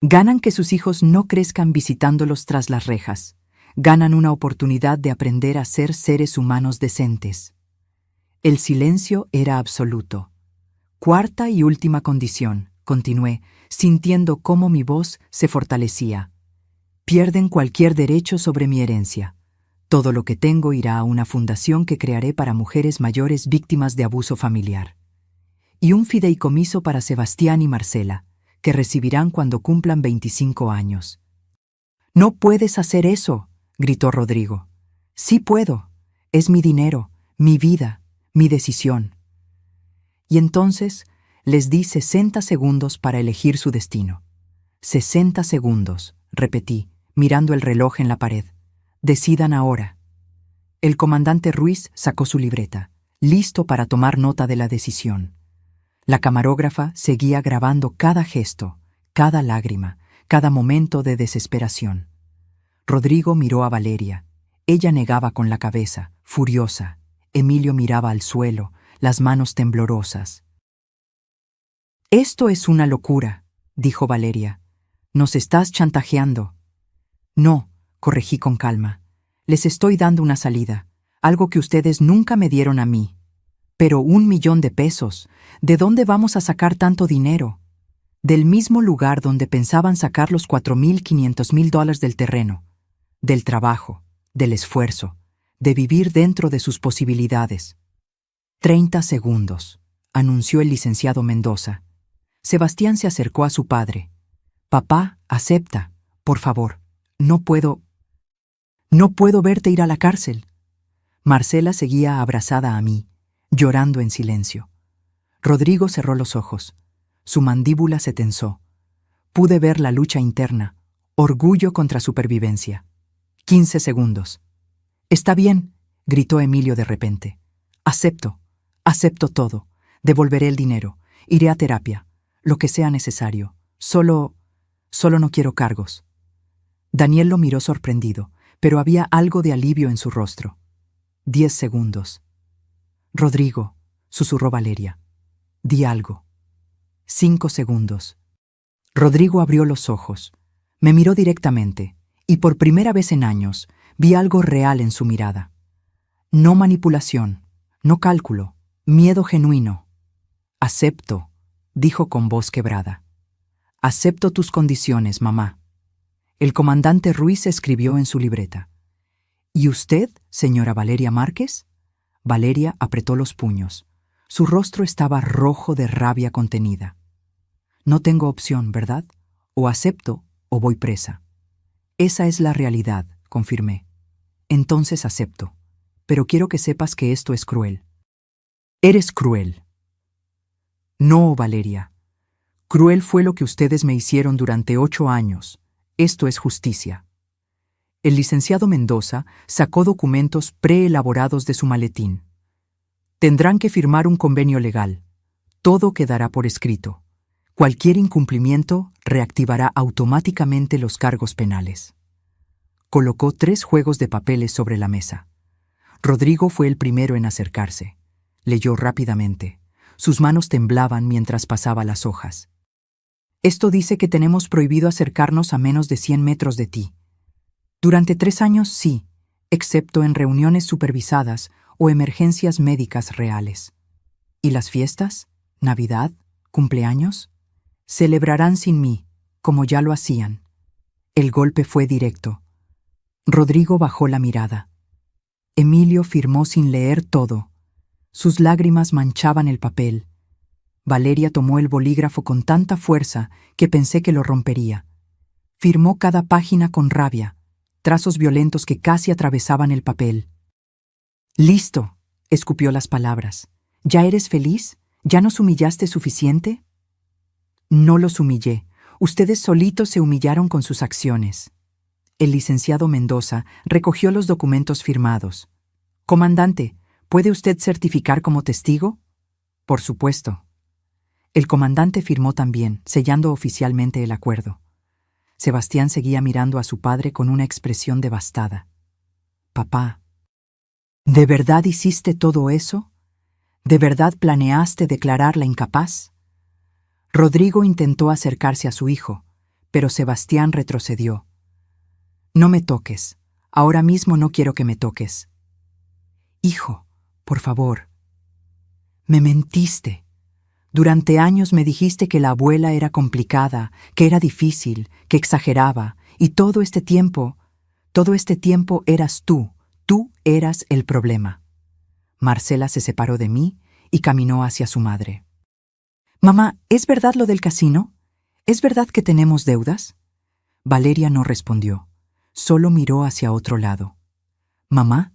S1: Ganan que sus hijos no crezcan visitándolos tras las rejas. Ganan una oportunidad de aprender a ser seres humanos decentes. El silencio era absoluto. Cuarta y última condición, continué, sintiendo cómo mi voz se fortalecía. Pierden cualquier derecho sobre mi herencia. Todo lo que tengo irá a una fundación que crearé para mujeres mayores víctimas de abuso familiar. Y un fideicomiso para Sebastián y Marcela, que recibirán cuando cumplan 25 años. «No puedes hacer eso», gritó Rodrigo. «Sí puedo. Es mi dinero, mi vida, mi decisión». Y entonces les di 60 segundos para elegir su destino. 60 segundos, repetí, mirando el reloj en la pared. Decidan ahora. El comandante Ruiz sacó su libreta, listo para tomar nota de la decisión. La camarógrafa seguía grabando cada gesto, cada lágrima, cada momento de desesperación. Rodrigo miró a Valeria. Ella negaba con la cabeza, furiosa. Emilio miraba al suelo, las manos temblorosas. «Esto es una locura», dijo Valeria. «Nos estás chantajeando». «No», corregí con calma. «Les estoy dando una salida, algo que ustedes nunca me dieron a mí». «Pero 1 millón de pesos, ¿de dónde vamos a sacar tanto dinero?» «Del mismo lugar donde pensaban sacar los $4.500.000 del terreno, del trabajo, del esfuerzo, de vivir dentro de sus posibilidades». 30 segundos, anunció el licenciado Mendoza. Sebastián se acercó a su padre. «Papá, acepta, por favor. No puedo verte ir a la cárcel». Marcela seguía abrazada a mí, llorando en silencio. Rodrigo cerró los ojos. Su mandíbula se tensó. Pude ver la lucha interna, orgullo contra supervivencia. 15 segundos. «Está bien», gritó Emilio de repente. Acepto todo. Devolveré el dinero. Iré a terapia. Lo que sea necesario. Solo no quiero cargos». Daniel lo miró sorprendido, pero había algo de alivio en su rostro. 10 segundos. «Rodrigo», susurró Valeria. «Di algo». 5 segundos. Rodrigo abrió los ojos. Me miró directamente, y por primera vez en años vi algo real en su mirada. No manipulación, no cálculo, miedo genuino. «Acepto», dijo con voz quebrada. «Acepto tus condiciones, mamá». El comandante Ruiz escribió en su libreta. «¿Y usted, señora Valeria Márquez?» Valeria apretó los puños. Su rostro estaba rojo de rabia contenida. «No tengo opción, ¿verdad? O acepto o voy presa». «Esa es la realidad», confirmé. «Entonces acepto. Pero quiero que sepas que esto es cruel». «Eres cruel». «No, Valeria. Cruel fue lo que ustedes me hicieron durante 8 años. Esto es justicia». El licenciado Mendoza sacó documentos preelaborados de su maletín. «Tendrán que firmar un convenio legal. Todo quedará por escrito. Cualquier incumplimiento reactivará automáticamente los cargos penales». Colocó 3 juegos de papeles sobre la mesa. Rodrigo fue el primero en acercarse. Leyó rápidamente. Sus manos temblaban mientras pasaba las hojas. «Esto dice que tenemos prohibido acercarnos a menos de 100 metros de ti. Durante 3 años sí, excepto en reuniones supervisadas o emergencias médicas reales. ¿Y las fiestas? ¿Navidad? ¿Cumpleaños? Celebrarán sin mí, como ya lo hacían». El golpe fue directo. Rodrigo bajó la mirada. Emilio firmó sin leer todo. Sus lágrimas manchaban el papel. Valeria tomó el bolígrafo con tanta fuerza que pensé que lo rompería. Firmó cada página con rabia, trazos violentos que casi atravesaban el papel. «Listo», escupió las palabras. «¿Ya eres feliz? ¿Ya nos humillaste suficiente?» «No los humillé. Ustedes solitos se humillaron con sus acciones». El licenciado Mendoza recogió los documentos firmados. «Comandante, ¿puede usted certificar como testigo?» «Por supuesto». El comandante firmó también, sellando oficialmente el acuerdo. Sebastián seguía mirando a su padre con una expresión devastada. «Papá, ¿de verdad hiciste todo eso? ¿De verdad planeaste declararla incapaz?» Rodrigo intentó acercarse a su hijo, pero Sebastián retrocedió. «No me toques. Ahora mismo no quiero que me toques». «Hijo, por favor». «Me mentiste. Durante años me dijiste que la abuela era complicada, que era difícil, que exageraba, y todo este tiempo eras tú eras el problema. Marcela se separó de mí y caminó hacia su madre. Mamá, ¿es verdad lo del casino? ¿Es verdad que tenemos deudas? Valeria no respondió, solo miró hacia otro lado. ¿Mamá?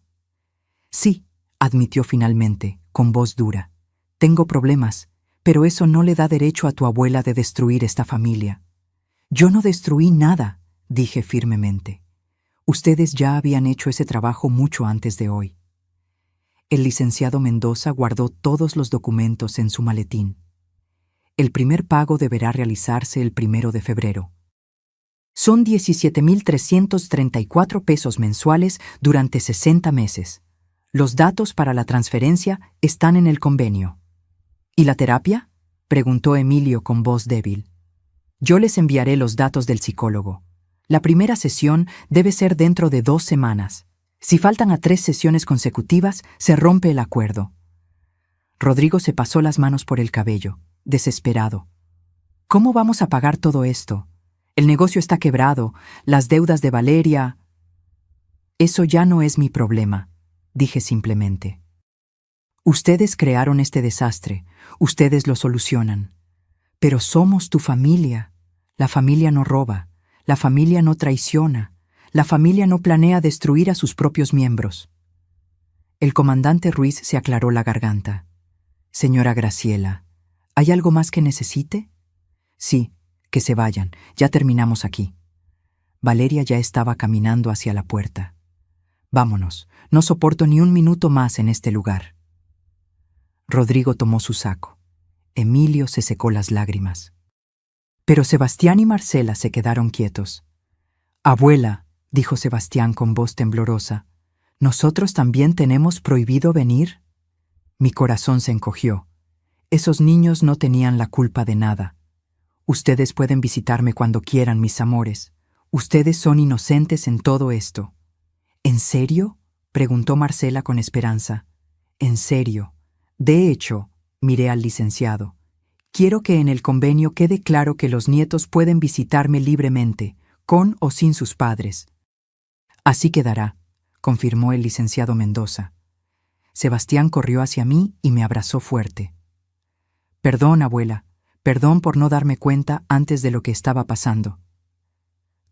S1: Sí, admitió finalmente, con voz dura. Tengo problemas, pero eso no le da derecho a tu abuela de destruir esta familia. Yo no destruí nada, dije firmemente. Ustedes ya habían hecho ese trabajo mucho antes de hoy. El licenciado Mendoza guardó todos los documentos en su maletín. El primer pago deberá realizarse el 1 de febrero. Son 17,334 pesos mensuales durante 60 meses. Los datos para la transferencia están en el convenio. ¿Y la terapia?, preguntó Emilio con voz débil. Yo les enviaré los datos del psicólogo. La primera sesión debe ser dentro de 2 semanas. Si faltan a 3 sesiones consecutivas, se rompe el acuerdo. Rodrigo se pasó las manos por el cabello, desesperado. ¿Cómo vamos a pagar todo esto? El negocio está quebrado, las deudas de Valeria... Eso ya no es mi problema, dije simplemente. Ustedes crearon este desastre, ustedes lo solucionan. Pero somos tu familia. La familia no roba, la familia no traiciona, la familia no planea destruir a sus propios miembros. El comandante Ruiz se aclaró la garganta. Señora Graciela, ¿hay algo más que necesite? Sí, que se vayan, ya terminamos aquí. Valeria ya estaba caminando hacia la puerta. Vámonos, no soporto ni un minuto más en este lugar. Rodrigo tomó su saco. Emilio se secó las lágrimas. Pero Sebastián y Marcela se quedaron quietos. Abuela, dijo Sebastián con voz temblorosa, ¿nosotros también tenemos prohibido venir? Mi corazón se encogió. Esos niños no tenían la culpa de nada. Ustedes pueden visitarme cuando quieran, mis amores. Ustedes son inocentes en todo esto. ¿En serio?, preguntó Marcela con esperanza. En serio. De hecho, miré al licenciado. Quiero que en el convenio quede claro que los nietos pueden visitarme libremente, con o sin sus padres. Así quedará, confirmó el licenciado Mendoza. Sebastián corrió hacia mí y me abrazó fuerte. Perdón, abuela, perdón por no darme cuenta antes de lo que estaba pasando.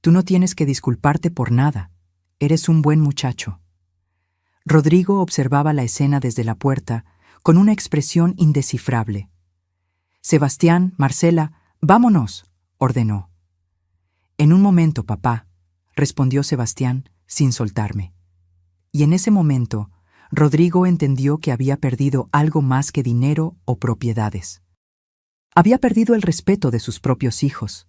S1: Tú no tienes que disculparte por nada. Eres un buen muchacho. Rodrigo observaba la escena desde la puerta con una expresión indescifrable. Sebastián, Marcela, vámonos, ordenó. En un momento, papá, respondió Sebastián sin soltarme. Y en ese momento, Rodrigo entendió que había perdido algo más que dinero o propiedades. Había perdido el respeto de sus propios hijos.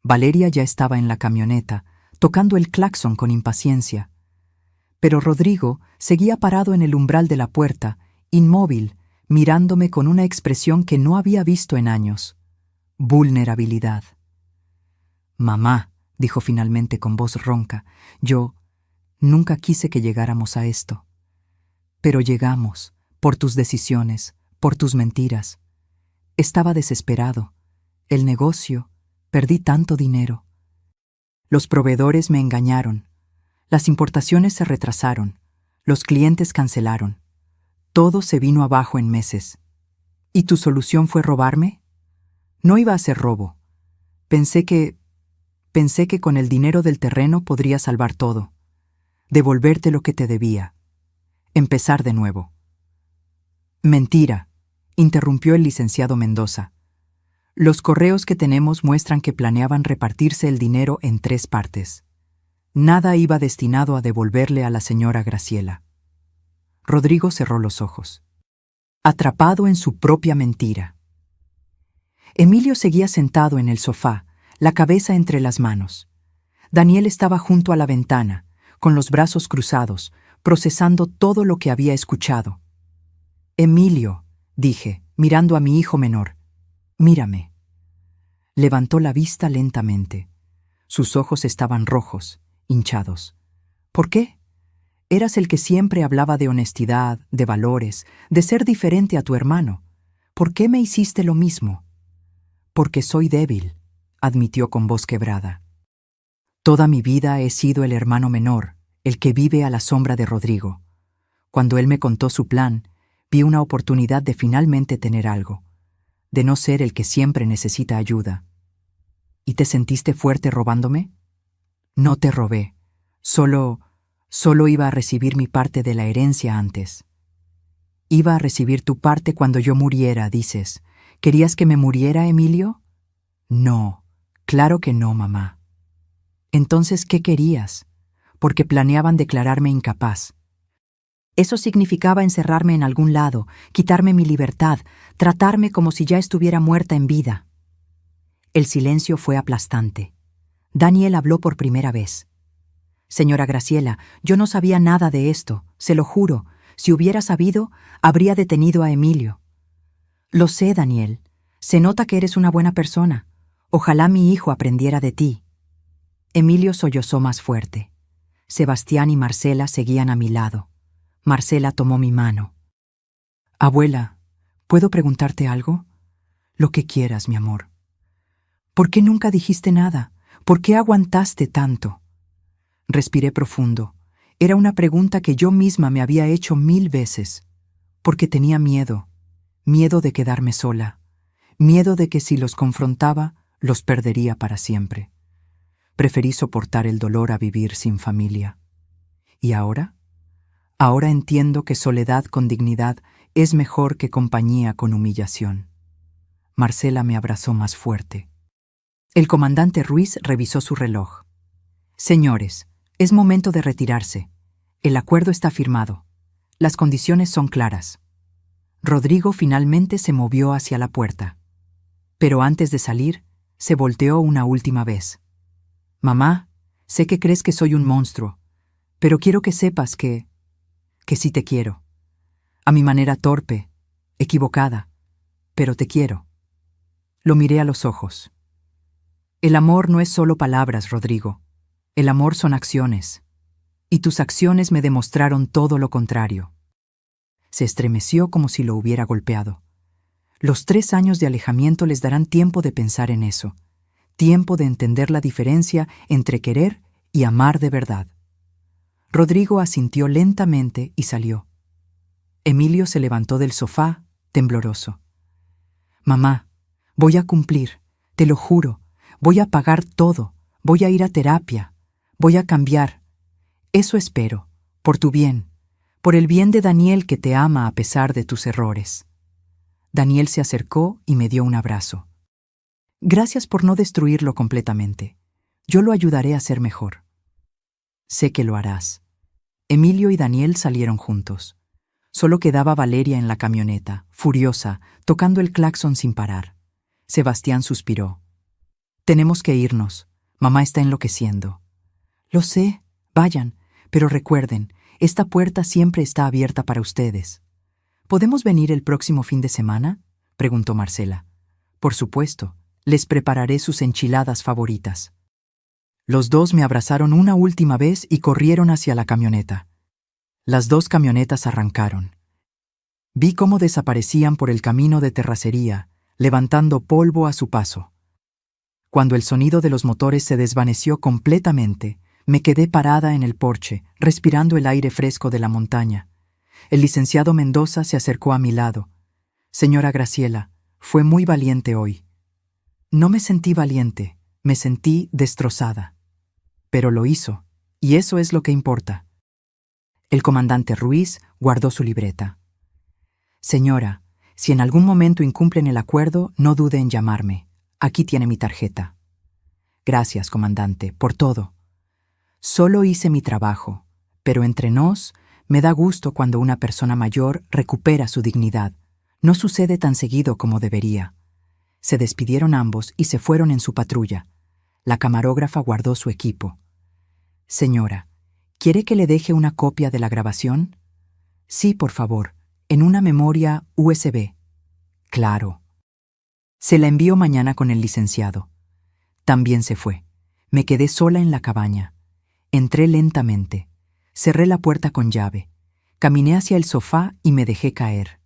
S1: Valeria ya estaba en la camioneta, tocando el claxon con impaciencia. Pero Rodrigo seguía parado en el umbral de la puerta, inmóvil, mirándome con una expresión que no había visto en años. Vulnerabilidad. Mamá, dijo finalmente con voz ronca, yo nunca quise que llegáramos a esto. Pero llegamos, por tus decisiones, por tus mentiras. Estaba desesperado. El negocio, perdí tanto dinero. Los proveedores me engañaron. Las importaciones se retrasaron. Los clientes cancelaron. Todo se vino abajo en meses. ¿Y tu solución fue robarme? No iba a ser robo. Pensé que con el dinero del terreno podría salvar todo. Devolverte lo que te debía. Empezar de nuevo. Mentira, interrumpió el licenciado Mendoza. Los correos que tenemos muestran que planeaban repartirse el dinero en 3 partes. Nada iba destinado a devolverle a la señora Graciela. Rodrigo cerró los ojos, atrapado en su propia mentira. Emilio seguía sentado en el sofá, la cabeza entre las manos. Daniel estaba junto a la ventana, con los brazos cruzados, procesando todo lo que había escuchado. Emilio, dije, mirando a mi hijo menor, mírame. Levantó la vista lentamente. Sus ojos estaban rojos, hinchados. ¿Por qué? Eras el que siempre hablaba de honestidad, de valores, de ser diferente a tu hermano. ¿Por qué me hiciste lo mismo? Porque soy débil, admitió con voz quebrada. Toda mi vida he sido el hermano menor, el que vive a la sombra de Rodrigo. Cuando él me contó su plan, vi una oportunidad de finalmente tener algo, de no ser el que siempre necesita ayuda. ¿Y te sentiste fuerte robándome? No te robé. Solo iba a recibir mi parte de la herencia antes. Iba a recibir tu parte cuando yo muriera, dices. ¿Querías que me muriera, Emilio? No, claro que no, mamá. Entonces, ¿qué querías? Porque planeaban declararme incapaz. Eso significaba encerrarme en algún lado, quitarme mi libertad, tratarme como si ya estuviera muerta en vida. El silencio fue aplastante. Daniel habló por primera vez. Señora Graciela, yo no sabía nada de esto, se lo juro. Si hubiera sabido, habría detenido a Emilio. Lo sé, Daniel. Se nota que eres una buena persona. Ojalá mi hijo aprendiera de ti. Emilio sollozó más fuerte. Sebastián y Marcela seguían a mi lado. Marcela tomó mi mano. Abuela, ¿puedo preguntarte algo? Lo que quieras, mi amor. ¿Por qué nunca dijiste nada? ¿Por qué aguantaste tanto? Respiré profundo. Era una pregunta que yo misma me había hecho 1000 veces. Porque tenía miedo. Miedo de quedarme sola. Miedo de que si los confrontaba, los perdería para siempre. Preferí soportar el dolor a vivir sin familia. ¿Y ahora? Ahora entiendo que soledad con dignidad es mejor que compañía con humillación. Marcela me abrazó más fuerte. El comandante Ruiz revisó su reloj. Señores, es momento de retirarse. El acuerdo está firmado. Las condiciones son claras. Rodrigo finalmente se movió hacia la puerta. Pero antes de salir, se volteó una última vez. Mamá, sé que crees que soy un monstruo, pero quiero que sepas que sí te quiero. A mi manera torpe, equivocada, pero te quiero. Lo miré a los ojos. El amor no es solo palabras, Rodrigo. El amor son acciones. Y tus acciones me demostraron todo lo contrario. Se estremeció como si lo hubiera golpeado. Los 3 años de alejamiento les darán tiempo de pensar en eso, tiempo de entender la diferencia entre querer y amar de verdad. Rodrigo asintió lentamente y salió. Emilio se levantó del sofá, tembloroso. Mamá, voy a cumplir, te lo juro, voy a pagar todo, voy a ir a terapia, voy a cambiar. Eso espero, por tu bien, por el bien de Daniel que te ama a pesar de tus errores. Daniel se acercó y me dio un abrazo. Gracias por no destruirlo completamente. Yo lo ayudaré a ser mejor. Sé que lo harás. Emilio y Daniel salieron juntos. Solo quedaba Valeria en la camioneta, furiosa, tocando el claxon sin parar. Sebastián suspiró. Tenemos que irnos. Mamá está enloqueciendo. Lo sé, vayan, pero recuerden, esta puerta siempre está abierta para ustedes. ¿Podemos venir el próximo fin de semana?, preguntó Marcela. Por supuesto, les prepararé sus enchiladas favoritas. Los dos me abrazaron una última vez y corrieron hacia la camioneta. Las 2 camionetas arrancaron. Vi cómo desaparecían por el camino de terracería, levantando polvo a su paso. Cuando el sonido de los motores se desvaneció completamente, me quedé parada en el porche, respirando el aire fresco de la montaña. El licenciado Mendoza se acercó a mi lado. Señora Graciela, fue muy valiente hoy. No me sentí valiente, me sentí destrozada. Pero lo hizo, y eso es lo que importa. El comandante Ruiz guardó su libreta. Señora, si en algún momento incumplen el acuerdo, no dude en llamarme. Aquí tiene mi tarjeta. Gracias, comandante, por todo. Solo hice mi trabajo, pero entre nos, me da gusto cuando una persona mayor recupera su dignidad. No sucede tan seguido como debería. Se despidieron ambos y se fueron en su patrulla. La camarógrafa guardó su equipo. Señora, ¿quiere que le deje una copia de la grabación? Sí, por favor, en una memoria USB. Claro. Se la envío mañana con el licenciado. También se fue. Me quedé sola en la cabaña. Entré lentamente. Cerré la puerta con llave. Caminé hacia el sofá y me dejé caer.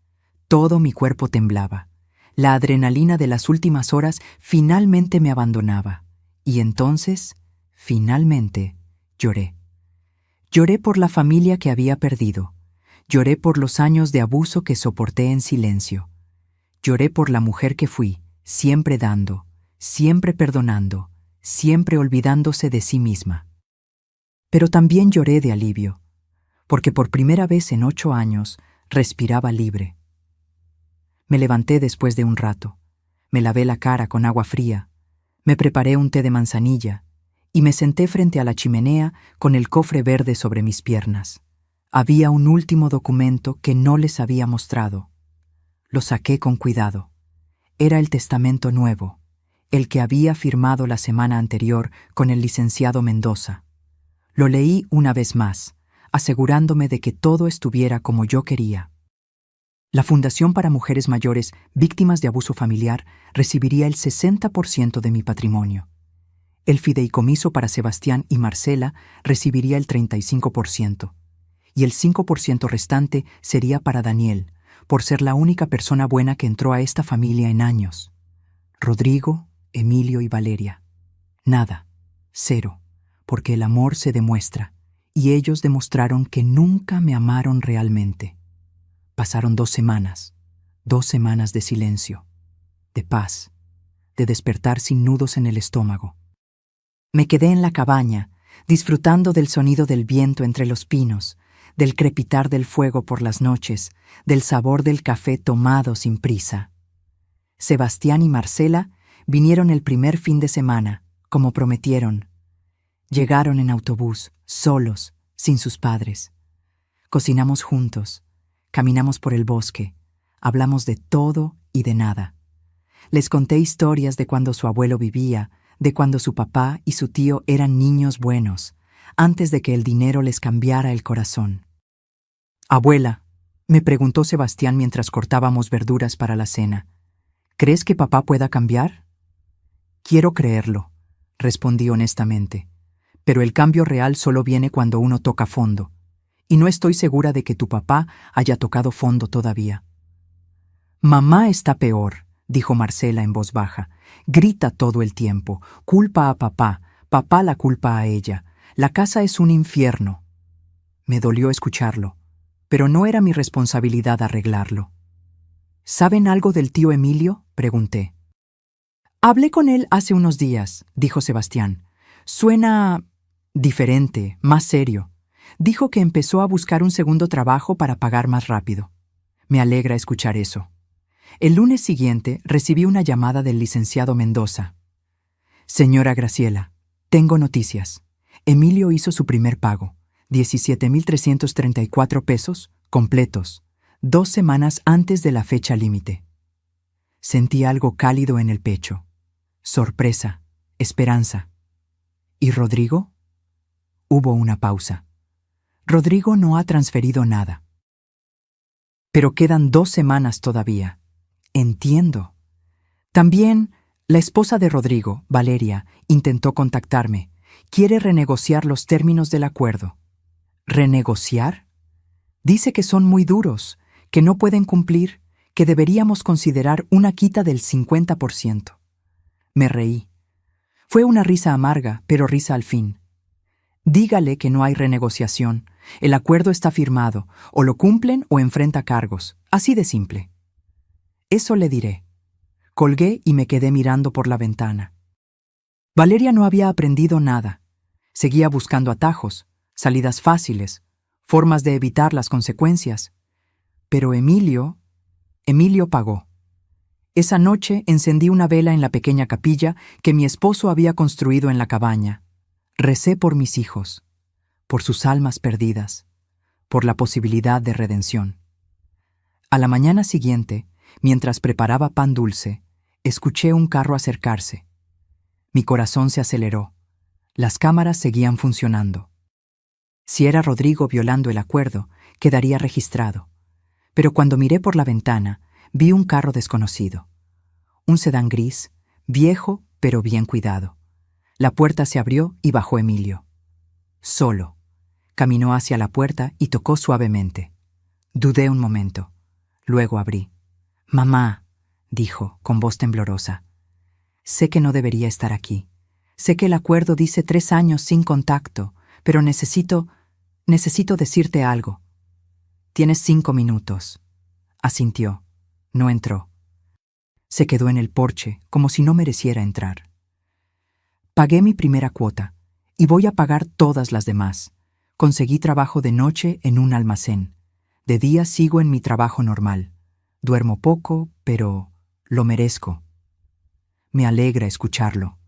S1: Todo mi cuerpo temblaba. La adrenalina de las últimas horas finalmente me abandonaba. Y entonces, finalmente, lloré. Lloré por la familia que había perdido. Lloré por los años de abuso que soporté en silencio. Lloré por la mujer que fui, siempre dando, siempre perdonando, siempre olvidándose de sí misma. Pero también lloré de alivio, porque por primera vez en 8 años respiraba libre. Me levanté después de un rato, me lavé la cara con agua fría, me preparé un té de manzanilla y me senté frente a la chimenea con el cofre verde sobre mis piernas. Había un último documento que no les había mostrado. Lo saqué con cuidado. Era el testamento nuevo, el que había firmado la semana anterior con el licenciado Mendoza. Lo leí una vez más, asegurándome de que todo estuviera como yo quería. La Fundación para Mujeres Mayores Víctimas de Abuso Familiar recibiría el 60% de mi patrimonio. El fideicomiso para Sebastián y Marcela recibiría el 35%, y el 5% restante sería para Daniel, por ser la única persona buena que entró a esta familia en años. Rodrigo, Emilio y Valeria. Nada, cero, porque el amor se demuestra, y ellos demostraron que nunca me amaron realmente. Pasaron 2 semanas, 2 semanas de silencio, de paz, de despertar sin nudos en el estómago. Me quedé en la cabaña, disfrutando del sonido del viento entre los pinos, del crepitar del fuego por las noches, del sabor del café tomado sin prisa. Sebastián y Marcela vinieron el primer fin de semana, como prometieron. Llegaron en autobús, solos, sin sus padres. Cocinamos juntos, caminamos por el bosque, hablamos de todo y de nada. Les conté historias de cuando su abuelo vivía, de cuando su papá y su tío eran niños buenos, antes de que el dinero les cambiara el corazón. «Abuela», me preguntó Sebastián mientras cortábamos verduras para la cena, «¿crees que papá pueda cambiar?» «Quiero creerlo», respondí honestamente, «pero el cambio real solo viene cuando uno toca fondo, y no estoy segura de que tu papá haya tocado fondo todavía». «Mamá está peor», dijo Marcela en voz baja. «Grita todo el tiempo, culpa a papá, papá la culpa a ella. La casa es un infierno». Me dolió escucharlo, pero no era mi responsabilidad arreglarlo. «¿Saben algo del tío Emilio?», pregunté. «Hablé con él hace unos días», dijo Sebastián. «Suena diferente, más serio. Dijo que empezó a buscar un segundo trabajo para pagar más rápido. Me alegra escuchar eso». El lunes siguiente recibí una llamada del licenciado Mendoza. «Señora Graciela, tengo noticias. Emilio hizo su primer pago, 17,334 pesos, completos, 2 semanas antes de la fecha límite». Sentí algo cálido en el pecho. Sorpresa, esperanza. ¿Y Rodrigo? Hubo una pausa. Rodrigo no ha transferido nada. Pero quedan 2 semanas todavía. Entiendo. También, la esposa de Rodrigo, Valeria, intentó contactarme. Quiere renegociar los términos del acuerdo. ¿Renegociar? Dice que son muy duros, que no pueden cumplir, que deberíamos considerar una quita del 50%. Me reí. Fue una risa amarga, pero risa al fin. Dígale que no hay renegociación. El acuerdo está firmado. O lo cumplen o enfrenta cargos. Así de simple. Eso le diré. Colgué y me quedé mirando por la ventana. Valeria no había aprendido nada. Seguía buscando atajos, salidas fáciles, formas de evitar las consecuencias. Pero Emilio pagó. Esa noche encendí una vela en la pequeña capilla que mi esposo había construido en la cabaña. Recé por mis hijos, por sus almas perdidas, por la posibilidad de redención. A la mañana siguiente, mientras preparaba pan dulce, escuché un carro acercarse. Mi corazón se aceleró. Las cámaras seguían funcionando. Si era Rodrigo violando el acuerdo, quedaría registrado. Pero cuando miré por la ventana, vi un carro desconocido. Un sedán gris, viejo pero bien cuidado. La puerta se abrió y bajó Emilio. Solo. Caminó hacia la puerta y tocó suavemente. Dudé un momento. Luego abrí. «Mamá», dijo, con voz temblorosa. Sé que no debería estar aquí. Sé que el acuerdo dice 3 años sin contacto, pero necesito decirte algo. Tienes 5 minutos. Asintió. No entró. Se quedó en el porche, como si no mereciera entrar. Pagué mi primera cuota, y voy a pagar todas las demás. Conseguí trabajo de noche en un almacén. De día sigo en mi trabajo normal. Duermo poco, pero lo merezco. Me alegra escucharlo.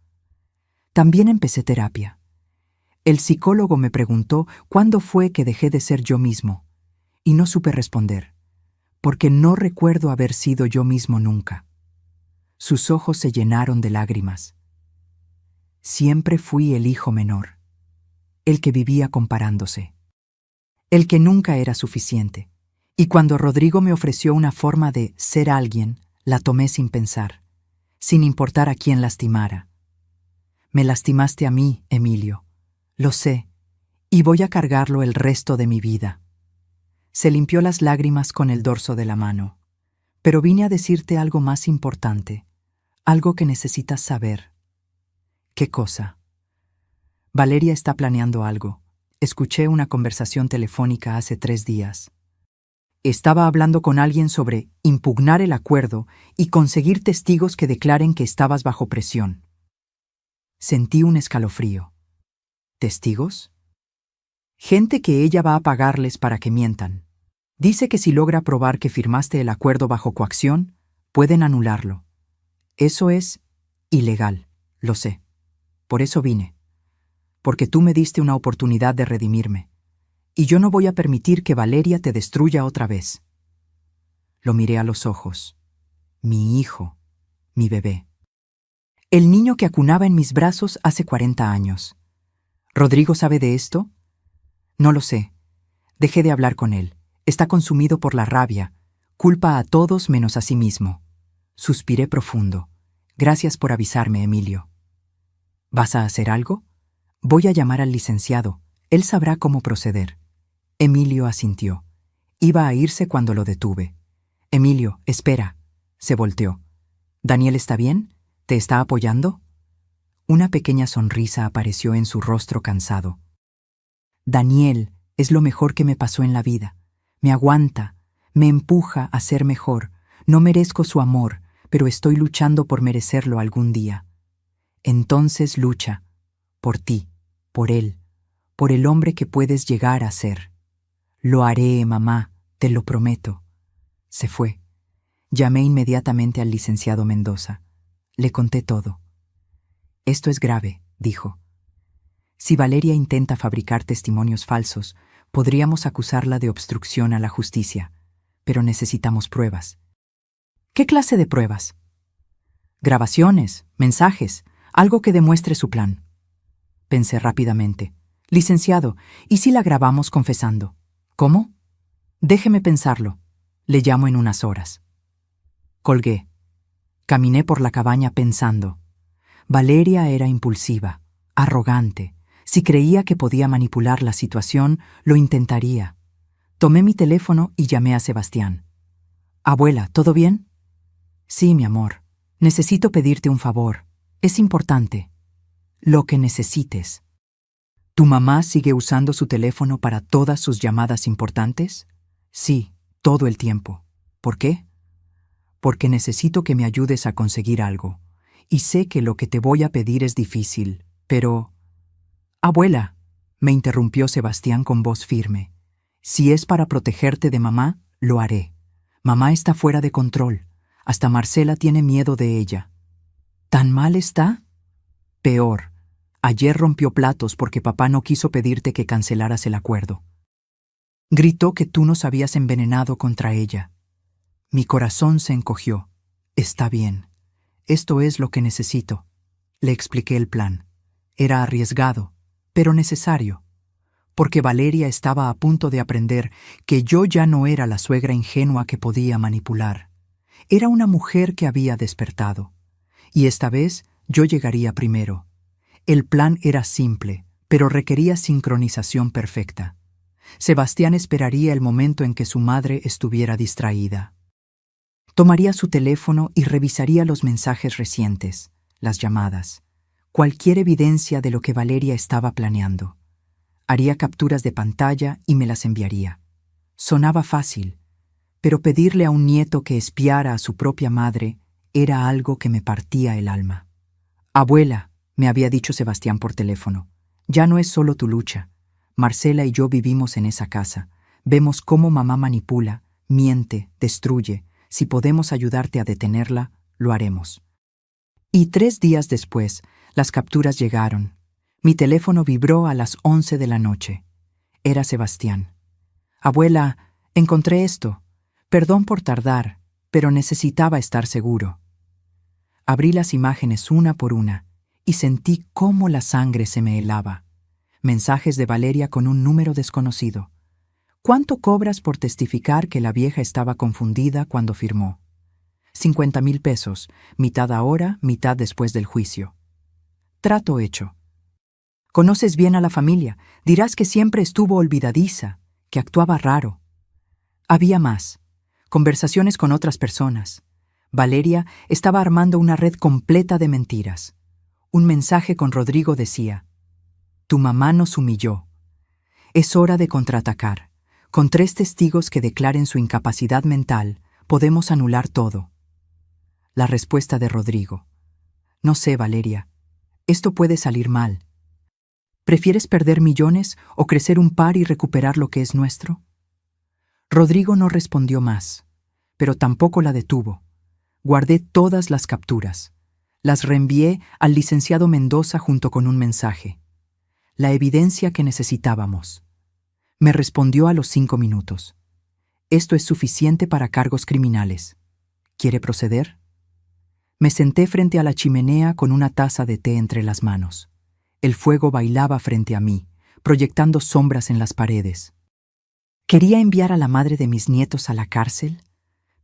S1: También empecé terapia. El psicólogo me preguntó cuándo fue que dejé de ser yo mismo, y no supe responder, porque no recuerdo haber sido yo mismo nunca. Sus ojos se llenaron de lágrimas. Siempre fui el hijo menor, el que vivía comparándose, el que nunca era suficiente, y cuando Rodrigo me ofreció una forma de ser alguien, la tomé sin pensar, sin importar a quién lastimara. Me lastimaste a mí, Emilio, lo sé, y voy a cargarlo el resto de mi vida. Se limpió las lágrimas con el dorso de la mano. Pero vine a decirte algo más importante, algo que necesitas saber. ¿Qué cosa? Valeria está planeando algo. Escuché una conversación telefónica hace 3 días. Estaba hablando con alguien sobre impugnar el acuerdo y conseguir testigos que declaren que estabas bajo presión. Sentí un escalofrío. ¿Testigos? Gente que ella va a pagarles para que mientan. Dice que si logra probar que firmaste el acuerdo bajo coacción, pueden anularlo. Eso es ilegal, lo sé. Por eso vine. Porque tú me diste una oportunidad de redimirme. Y yo no voy a permitir que Valeria te destruya otra vez. Lo miré a los ojos. Mi hijo, mi bebé. El niño que acunaba en mis brazos hace 40 años. ¿Rodrigo sabe de esto? No lo sé. Dejé de hablar con él. Está consumido por la rabia. Culpa a todos menos a sí mismo. Suspiré profundo. Gracias por avisarme, Emilio. ¿Vas a hacer algo? Voy a llamar al licenciado. Él sabrá cómo proceder. Emilio asintió. Iba a irse cuando lo detuve. Emilio, espera. Se volteó. ¿Daniel está bien? ¿Te está apoyando? Una pequeña sonrisa apareció en su rostro cansado. Daniel es lo mejor que me pasó en la vida. Me aguanta, me empuja a ser mejor. No merezco su amor, pero estoy luchando por merecerlo algún día. Entonces lucha. Por ti, por él, por el hombre que puedes llegar a ser. Lo haré, mamá, te lo prometo. Se fue. Llamé inmediatamente al licenciado Mendoza. Le conté todo. Esto es grave, dijo. Si Valeria intenta fabricar testimonios falsos, podríamos acusarla de obstrucción a la justicia, pero necesitamos pruebas. ¿Qué clase de pruebas? Grabaciones, mensajes, algo que demuestre su plan. Pensé rápidamente. Licenciado, ¿y si la grabamos confesando? ¿Cómo? Déjeme pensarlo. Le llamo en unas horas. Colgué. Caminé por la cabaña pensando. Valeria era impulsiva, arrogante. Si creía que podía manipular la situación, lo intentaría. Tomé mi teléfono y llamé a Sebastián. Abuela, ¿todo bien? Sí, mi amor. Necesito pedirte un favor. Es importante. Lo que necesites. ¿Tu mamá sigue usando su teléfono para todas sus llamadas importantes? Sí, todo el tiempo. ¿Por qué? Porque necesito que me ayudes a conseguir algo. Y sé que lo que te voy a pedir es difícil, pero... Abuela, me interrumpió Sebastián con voz firme. Si es para protegerte de mamá, lo haré. Mamá está fuera de control. Hasta Marcela tiene miedo de ella. ¿Tan mal está? Peor. Ayer rompió platos porque papá no quiso pedirte que cancelaras el acuerdo. Gritó que tú nos habías envenenado contra ella. Mi corazón se encogió. Está bien. Esto es lo que necesito. Le expliqué el plan. Era arriesgado, pero necesario, porque Valeria estaba a punto de aprender que yo ya no era la suegra ingenua que podía manipular. Era una mujer que había despertado. Y esta vez yo llegaría primero. El plan era simple, pero requería sincronización perfecta. Sebastián esperaría el momento en que su madre estuviera distraída. Tomaría su teléfono y revisaría los mensajes recientes, las llamadas, cualquier evidencia de lo que Valeria estaba planeando. Haría capturas de pantalla y me las enviaría. Sonaba fácil, pero pedirle a un nieto que espiara a su propia madre era algo que me partía el alma. «Abuela», me había dicho Sebastián por teléfono, «ya no es solo tu lucha. Marcela y yo vivimos en esa casa. Vemos cómo mamá manipula, miente, destruye. Si podemos ayudarte a detenerla, lo haremos». Y 3 días después, las capturas llegaron. Mi teléfono vibró a las 11 de la noche. Era Sebastián. «Abuela, encontré esto. Perdón por tardar, pero necesitaba estar seguro». Abrí las imágenes una por una y sentí cómo la sangre se me helaba. Mensajes de Valeria con un número desconocido. «¿Cuánto cobras por testificar que la vieja estaba confundida cuando firmó?» 50,000 pesos, mitad ahora, mitad después del juicio. Trato hecho. «Conoces bien a la familia, dirás que siempre estuvo olvidadiza, que actuaba raro». Había más. Conversaciones con otras personas. Valeria estaba armando una red completa de mentiras. Un mensaje con Rodrigo decía: «Tu mamá nos humilló. Es hora de contraatacar. Con 3 testigos que declaren su incapacidad mental, podemos anular todo». La respuesta de Rodrigo: «No sé, Valeria. Esto puede salir mal. ¿Prefieres perder millones o crecer un par y recuperar lo que es nuestro?» Rodrigo no respondió más, pero tampoco la detuvo. Guardé todas las capturas. Las reenvié al licenciado Mendoza junto con un mensaje. La evidencia que necesitábamos. Me respondió a los 5 minutos. «Esto es suficiente para cargos criminales. ¿Quiere proceder?» Me senté frente a la chimenea con una taza de té entre las manos. El fuego bailaba frente a mí, proyectando sombras en las paredes. ¿Quería enviar a la madre de mis nietos a la cárcel?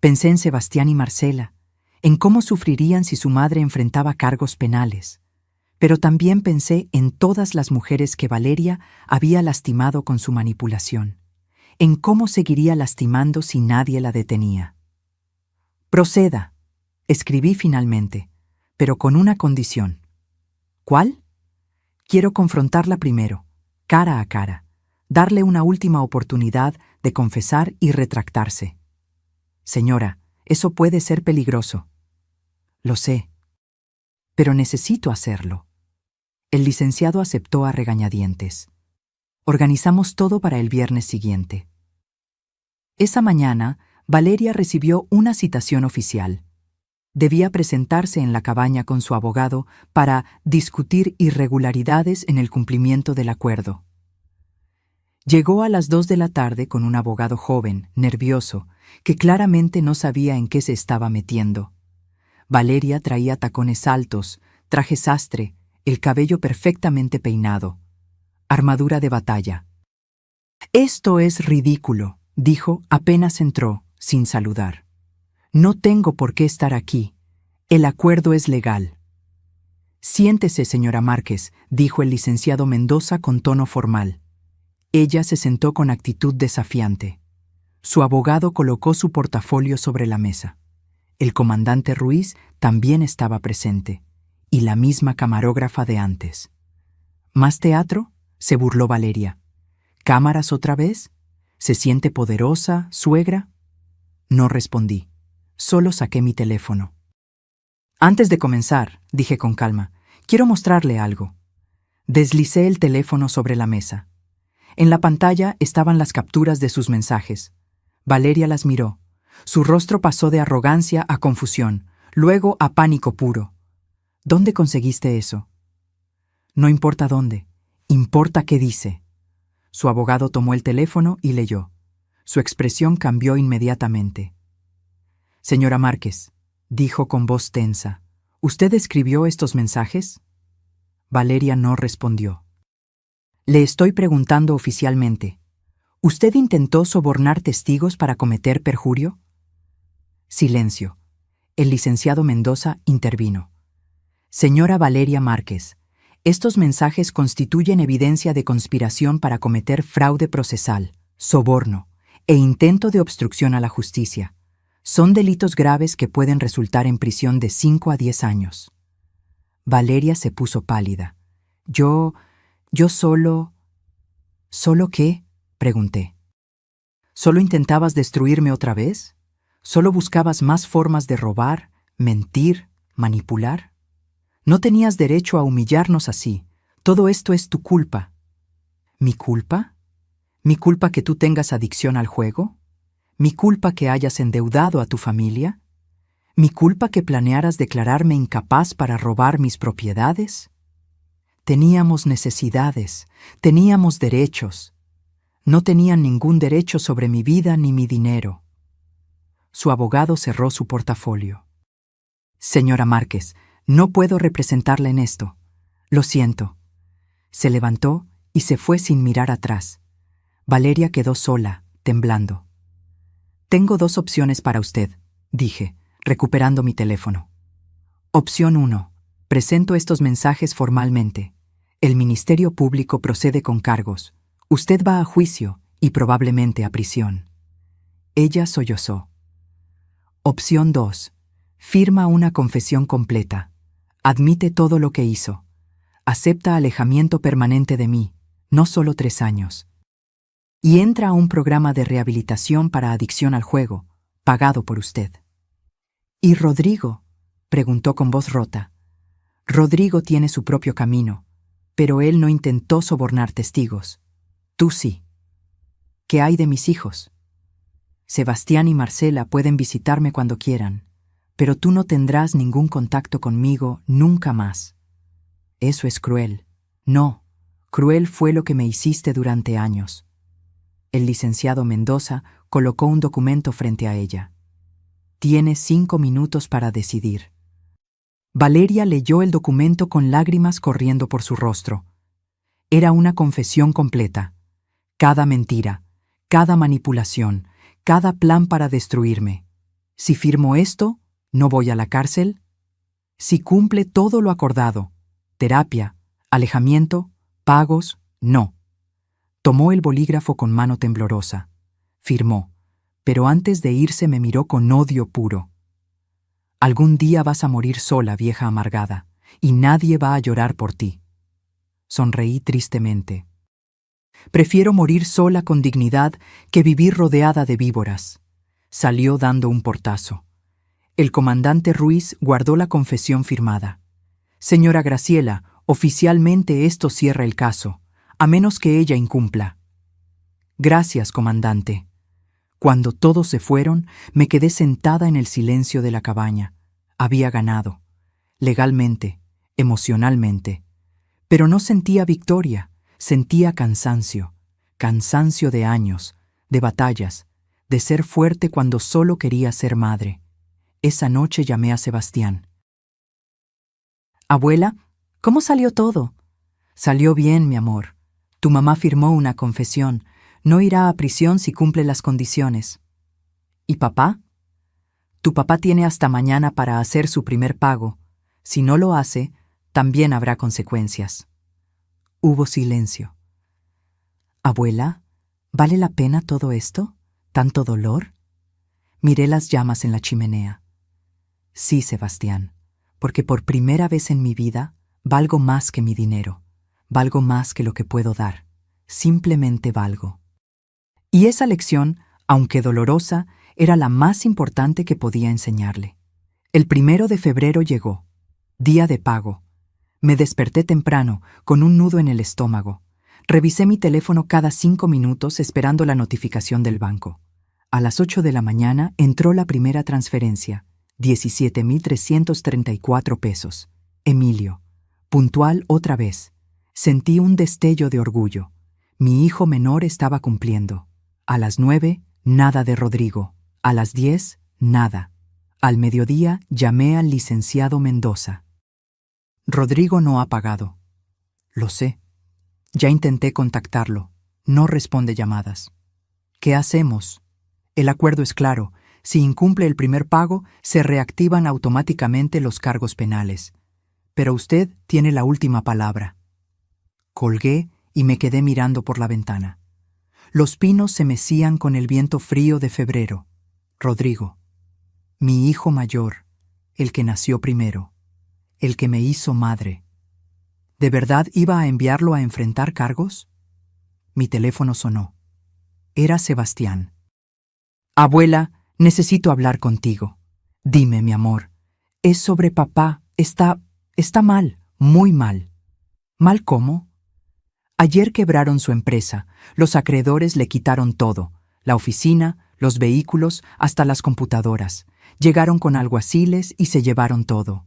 S1: Pensé en Sebastián y Marcela, en cómo sufrirían si su madre enfrentaba cargos penales. Pero también pensé en todas las mujeres que Valeria había lastimado con su manipulación, en cómo seguiría lastimando si nadie la detenía. «Proceda», escribí finalmente, pero con una condición. «¿Cuál?» «Quiero confrontarla primero, cara a cara, darle una última oportunidad de confesar y retractarse». «Señora, eso puede ser peligroso». «Lo sé, pero necesito hacerlo». El licenciado aceptó a regañadientes. Organizamos todo para el viernes siguiente. Esa mañana, Valeria recibió una citación oficial. Debía presentarse en la cabaña con su abogado para discutir irregularidades en el cumplimiento del acuerdo. Llegó a las 2 de la tarde con un abogado joven, nervioso, que claramente no sabía en qué se estaba metiendo. Valeria traía tacones altos, traje sastre, el cabello perfectamente peinado, armadura de batalla. «Esto es ridículo», dijo apenas entró, sin saludar. «No tengo por qué estar aquí. El acuerdo es legal». «Siéntese, señora Márquez», dijo el licenciado Mendoza con tono formal. Ella se sentó con actitud desafiante. Su abogado colocó su portafolio sobre la mesa. El comandante Ruiz también estaba presente, y la misma camarógrafa de antes. «¿Más teatro?», se burló Valeria. «¿Cámaras otra vez? ¿Se siente poderosa, suegra?» No respondí. Solo saqué mi teléfono. «Antes de comenzar», dije con calma, «quiero mostrarle algo». Deslicé el teléfono sobre la mesa. En la pantalla estaban las capturas de sus mensajes. Valeria las miró. Su rostro pasó de arrogancia a confusión, luego a pánico puro. «¿Dónde conseguiste eso?» «No importa dónde, importa qué dice». Su abogado tomó el teléfono y leyó. Su expresión cambió inmediatamente. «Señora Márquez», dijo con voz tensa, «¿usted escribió estos mensajes?» Valeria no respondió. «Le estoy preguntando oficialmente. ¿Usted intentó sobornar testigos para cometer perjurio?» Silencio. El licenciado Mendoza intervino. «Señora Valeria Márquez, estos mensajes constituyen evidencia de conspiración para cometer fraude procesal, soborno e intento de obstrucción a la justicia. Son delitos graves que pueden resultar en prisión de 5 a 10 años. Valeria se puso pálida. Yo solo... ¿Solo qué? Pregunté. ¿Solo intentabas destruirme otra vez? ¿Solo buscabas más formas de robar, mentir, manipular? No tenías derecho a humillarnos así. Todo esto es tu culpa. ¿Mi culpa? ¿Mi culpa que tú tengas adicción al juego? ¿Mi culpa que hayas endeudado a tu familia? ¿Mi culpa que planearas declararme incapaz para robar mis propiedades? Teníamos necesidades, teníamos derechos. No tenían ningún derecho sobre mi vida ni mi dinero. Su abogado cerró su portafolio. Señora Márquez, no puedo representarla en esto. Lo siento. Se levantó y se fue sin mirar atrás. Valeria quedó sola, temblando. Tengo 2 opciones para usted, dije, recuperando mi teléfono. Opción 1. Presento estos mensajes formalmente. El Ministerio Público procede con cargos. Usted va a juicio y probablemente a prisión. Ella sollozó. Opción 2. Firma una confesión completa. Admite todo lo que hizo. Acepta alejamiento permanente de mí, no solo 3 años. Y entra a un programa de rehabilitación para adicción al juego, pagado por usted. ¿Y Rodrigo? Preguntó con voz rota. Rodrigo tiene su propio camino, pero él no intentó sobornar testigos. Tú sí. ¿Qué hay de mis hijos? Sebastián y Marcela pueden visitarme cuando quieran, pero tú no tendrás ningún contacto conmigo nunca más. Eso es cruel. No, cruel fue lo que me hiciste durante años. El licenciado Mendoza colocó un documento frente a ella. Tienes 5 minutos para decidir. Valeria leyó el documento con lágrimas corriendo por su rostro. Era una confesión completa. Cada mentira, cada manipulación, cada plan para destruirme. Si firmo esto, ¿no voy a la cárcel? Si cumple todo lo acordado, terapia, alejamiento, pagos, no. Tomó el bolígrafo con mano temblorosa. Firmó, pero antes de irse me miró con odio puro. Algún día vas a morir sola, vieja amargada, y nadie va a llorar por ti. Sonreí tristemente. Prefiero morir sola con dignidad que vivir rodeada de víboras. Salió dando un portazo. El comandante Ruiz guardó la confesión firmada. Señora Graciela, oficialmente esto cierra el caso, a menos que ella incumpla. Gracias, comandante. Cuando todos se fueron, me quedé sentada en el silencio de la cabaña. Había ganado. Legalmente, emocionalmente. Pero no sentía victoria, sentía cansancio. Cansancio de años, de batallas, de ser fuerte cuando solo quería ser madre. Esa noche llamé a Sebastián. Abuela, ¿cómo salió todo? Salió bien, mi amor. Tu mamá firmó una confesión. No irá a prisión si cumple las condiciones. ¿Y papá? Tu papá tiene hasta mañana para hacer su primer pago. Si no lo hace, también habrá consecuencias. Hubo silencio. Abuela, ¿vale la pena todo esto? ¿Tanto dolor? Miré las llamas en la chimenea. Sí, Sebastián, porque por primera vez en mi vida valgo más que mi dinero. Valgo más que lo que puedo dar. Simplemente valgo. Y esa lección, aunque dolorosa, era la más importante que podía enseñarle. El 1 de febrero llegó, día de pago. Me desperté temprano, con un nudo en el estómago. Revisé mi teléfono cada 5 minutos esperando la notificación del banco. A las 8 de la mañana entró la primera transferencia, 17,334 pesos. Emilio. Puntual otra vez. Sentí un destello de orgullo. Mi hijo menor estaba cumpliendo. A las 9, nada de Rodrigo. A las 10, nada. Al mediodía llamé al licenciado Mendoza. Rodrigo no ha pagado. Lo sé. Ya intenté contactarlo. No responde llamadas. ¿Qué hacemos? El acuerdo es claro. Si incumple el primer pago, se reactivan automáticamente los cargos penales. Pero usted tiene la última palabra. Colgué y me quedé mirando por la ventana. Los pinos se mecían con el viento frío de febrero. Rodrigo. Mi hijo mayor, el que nació primero, el que me hizo madre. ¿De verdad iba a enviarlo a enfrentar cargos? Mi teléfono sonó. Era Sebastián. Abuela, necesito hablar contigo. Dime, mi amor. Es sobre papá. Está mal, muy mal. ¿Mal cómo? Ayer quebraron su empresa. Los acreedores le quitaron todo. La oficina, los vehículos, hasta las computadoras. Llegaron con alguaciles y se llevaron todo.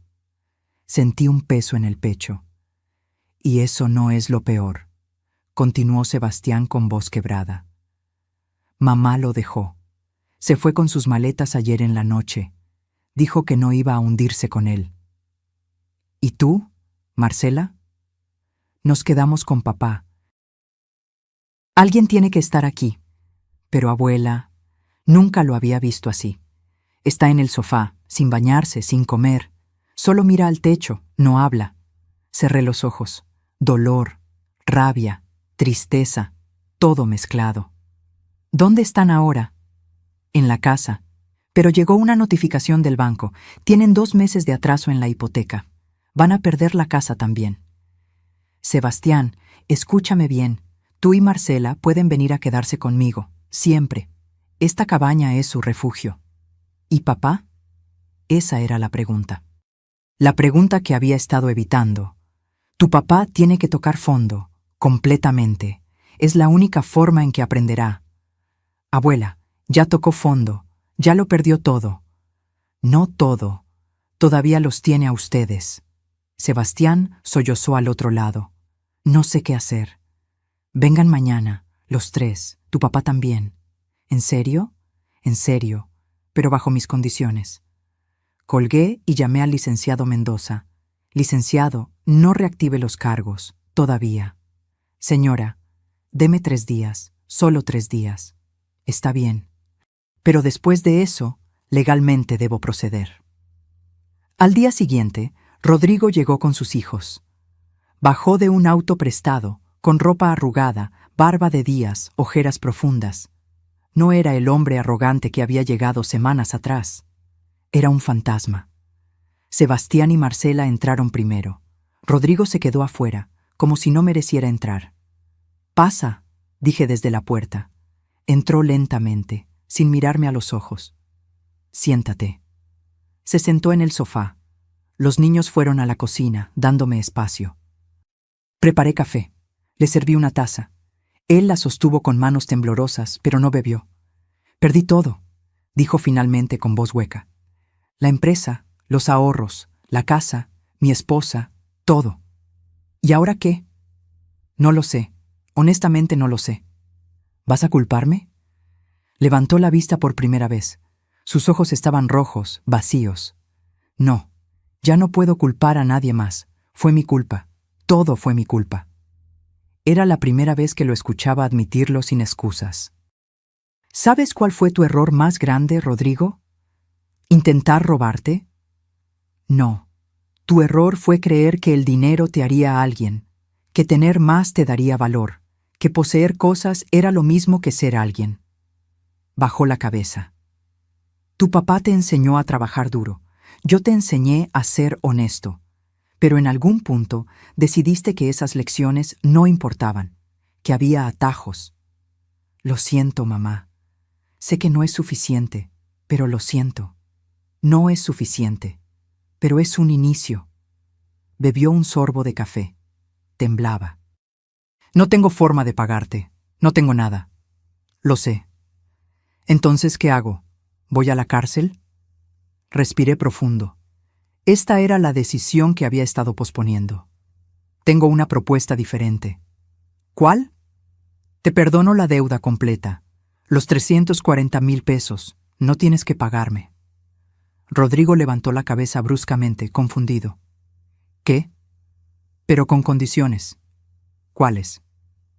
S1: Sentí un peso en el pecho. Y eso no es lo peor, continuó Sebastián con voz quebrada. Mamá lo dejó. Se fue con sus maletas ayer en la noche. Dijo que no iba a hundirse con él. ¿Y tú, Marcela? Nos quedamos con papá. Alguien tiene que estar aquí. Pero abuela, nunca lo había visto así. Está en el sofá, sin bañarse, sin comer. Solo mira al techo, no habla. Cerré los ojos. Dolor, rabia, tristeza, todo mezclado. ¿Dónde están ahora? En la casa. Pero llegó una notificación del banco. Tienen 2 meses de atraso en la hipoteca. Van a perder la casa también. Sebastián, escúchame bien. Tú y Marcela pueden venir a quedarse conmigo, siempre. Esta cabaña es su refugio. ¿Y papá? Esa era la pregunta. La pregunta que había estado evitando. Tu papá tiene que tocar fondo, completamente. Es la única forma en que aprenderá. Abuela, ya tocó fondo, ya lo perdió todo. No todo. Todavía los tiene a ustedes. Sebastián sollozó al otro lado. No sé qué hacer. Vengan mañana, los 3, tu papá también. ¿En serio? En serio, pero bajo mis condiciones. Colgué y llamé al licenciado Mendoza. Licenciado, no reactive los cargos, todavía. Señora, deme 3 días, solo 3 días. Está bien. Pero después de eso, legalmente debo proceder. Al día siguiente, Rodrigo llegó con sus hijos. Bajó de un auto prestado, con ropa arrugada, barba de días, ojeras profundas. No era el hombre arrogante que había llegado semanas atrás. Era un fantasma. Sebastián y Marcela entraron primero. Rodrigo se quedó afuera, como si no mereciera entrar. «Pasa», dije desde la puerta. Entró lentamente, sin mirarme a los ojos. «Siéntate». Se sentó en el sofá. Los niños fueron a la cocina, dándome espacio. Preparé café. Le serví una taza. Él la sostuvo con manos temblorosas, pero no bebió. «Perdí todo», dijo finalmente con voz hueca. «La empresa, los ahorros, la casa, mi esposa, todo. ¿Y ahora qué?» «No lo sé. Honestamente no lo sé». «¿Vas a culparme?» Levantó la vista por primera vez. Sus ojos estaban rojos, vacíos. «No, ya no puedo culpar a nadie más. Fue mi culpa. Todo fue mi culpa». Era la primera vez que lo escuchaba admitirlo sin excusas. ¿Sabes cuál fue tu error más grande, Rodrigo? ¿Intentar robarte? No. Tu error fue creer que el dinero te haría alguien, que tener más te daría valor, que poseer cosas era lo mismo que ser alguien. Bajó la cabeza. Tu papá te enseñó a trabajar duro. Yo te enseñé a ser honesto. Pero en algún punto decidiste que esas lecciones no importaban, que había atajos. Lo siento, mamá. Sé que no es suficiente, pero lo siento. No es suficiente, pero es un inicio. Bebió un sorbo de café. Temblaba. No tengo forma de pagarte. No tengo nada. Lo sé. Entonces, ¿qué hago? ¿Voy a la cárcel? Respiré profundo. Esta era la decisión que había estado posponiendo. Tengo una propuesta diferente. ¿Cuál? Te perdono la deuda completa. Los 340,000 pesos. No tienes que pagarme. Rodrigo levantó la cabeza bruscamente, confundido. ¿Qué? Pero con condiciones. ¿Cuáles?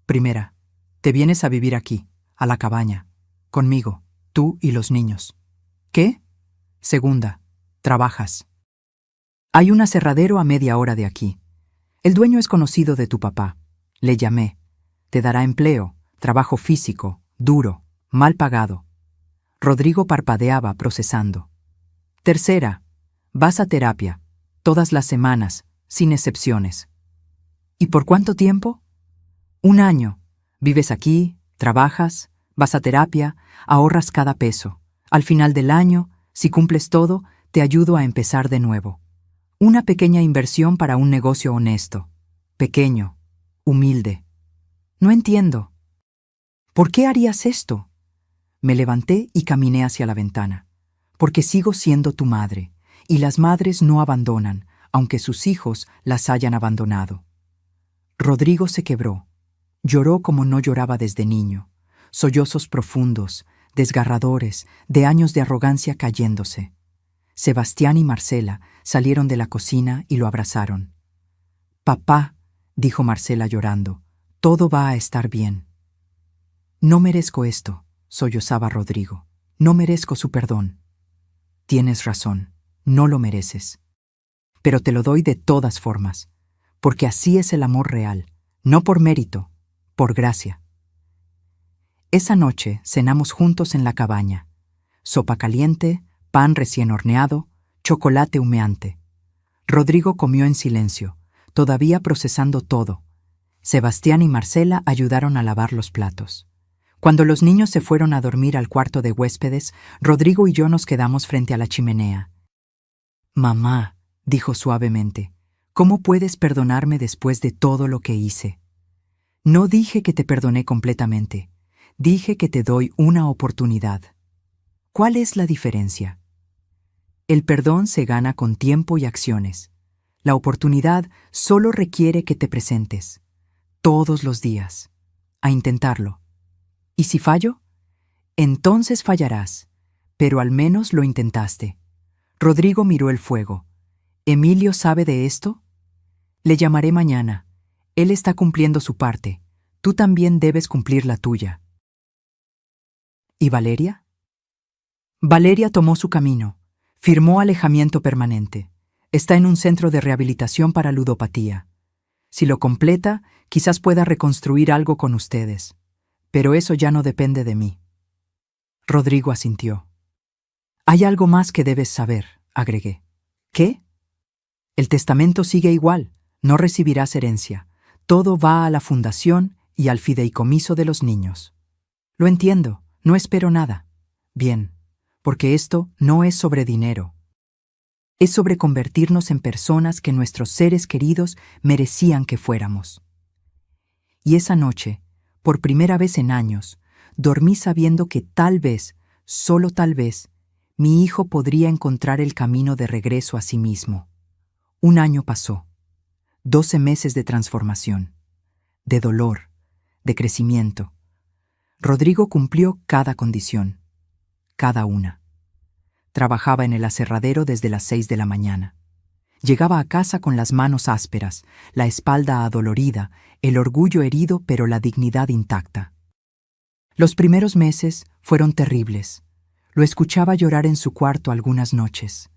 S1: Primera, te vienes a vivir aquí, a la cabaña, conmigo, tú y los niños. ¿Qué? Segunda, trabajas. Hay un aserradero a media hora de aquí. El dueño es conocido de tu papá. Le llamé. Te dará empleo, trabajo físico, duro, mal pagado. Rodrigo parpadeaba procesando. Tercera, vas a terapia, todas las semanas, sin excepciones. ¿Y por cuánto tiempo? 1 año. Vives aquí, trabajas, vas a terapia, ahorras cada peso. Al final del año, si cumples todo, te ayudo a empezar de nuevo. Una pequeña inversión para un negocio honesto. Pequeño, humilde. No entiendo. ¿Por qué harías esto? Me levanté y caminé hacia la ventana. Porque sigo siendo tu madre, y las madres no abandonan, aunque sus hijos las hayan abandonado. Rodrigo se quebró. Lloró como no lloraba desde niño. Sollozos profundos, desgarradores, de años de arrogancia cayéndose. Sebastián y Marcela salieron de la cocina y lo abrazaron. «Papá», dijo Marcela llorando, «todo va a estar bien». «No merezco esto», sollozaba Rodrigo. «No merezco su perdón». «Tienes razón, no lo mereces. Pero te lo doy de todas formas, porque así es el amor real, no por mérito, por gracia». Esa noche cenamos juntos en la cabaña. Sopa caliente, pan recién horneado, chocolate humeante. Rodrigo comió en silencio, todavía procesando todo. Sebastián y Marcela ayudaron a lavar los platos. Cuando los niños se fueron a dormir al cuarto de huéspedes, Rodrigo y yo nos quedamos frente a la chimenea. «Mamá», dijo suavemente, «¿cómo puedes perdonarme después de todo lo que hice?» «No dije que te perdoné completamente. Dije que te doy una oportunidad». «¿Cuál es la diferencia?» «El perdón se gana con tiempo y acciones. La oportunidad solo requiere que te presentes, todos los días, a intentarlo. ¿Y si fallo? Entonces fallarás, pero al menos lo intentaste». Rodrigo miró el fuego. «¿Emilio sabe de esto?» «Le llamaré mañana. Él está cumpliendo su parte. Tú también debes cumplir la tuya». ¿Y Valeria? Valeria tomó su camino. Firmó alejamiento permanente. Está en un centro de rehabilitación para ludopatía. Si lo completa, quizás pueda reconstruir algo con ustedes. Pero eso ya no depende de mí. Rodrigo asintió. «Hay algo más que debes saber», agregué. «¿Qué?» «El testamento sigue igual. No recibirás herencia. Todo va a la fundación y al fideicomiso de los niños». «Lo entiendo. No espero nada». «Bien, porque esto no es sobre dinero. Es sobre convertirnos en personas que nuestros seres queridos merecían que fuéramos». Y esa noche, por primera vez en años, dormí sabiendo que tal vez, solo tal vez, mi hijo podría encontrar el camino de regreso a sí mismo. 1 año pasó. 12 meses de transformación, de dolor, de crecimiento. Rodrigo cumplió cada condición, cada una. Trabajaba en el aserradero desde las 6 de la mañana. Llegaba a casa con las manos ásperas, la espalda adolorida, el orgullo herido pero la dignidad intacta. Los primeros meses fueron terribles. Lo escuchaba llorar en su cuarto algunas noches.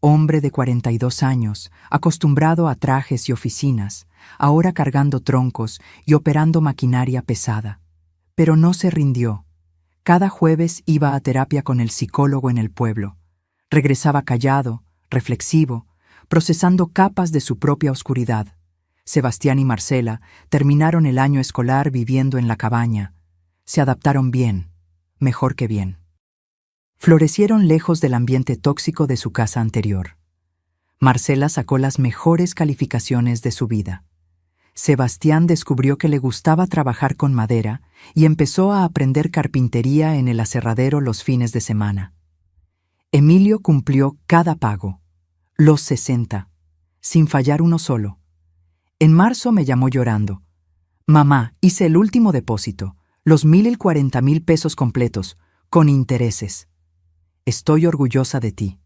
S1: Hombre de 42 años, acostumbrado a trajes y oficinas, ahora cargando troncos y operando maquinaria pesada. Pero no se rindió. Cada jueves iba a terapia con el psicólogo en el pueblo. Regresaba callado, reflexivo, procesando capas de su propia oscuridad. Sebastián y Marcela terminaron el año escolar viviendo en la cabaña. Se adaptaron bien, mejor que bien. Florecieron lejos del ambiente tóxico de su casa anterior. Marcela sacó las mejores calificaciones de su vida. Sebastián descubrió que le gustaba trabajar con madera y empezó a aprender carpintería en el aserradero los fines de semana. Emilio cumplió cada pago, los 60, sin fallar uno solo. En marzo me llamó llorando. «Mamá, hice el último depósito, los 1,040,000 pesos completos, con intereses. Estoy orgullosa de ti.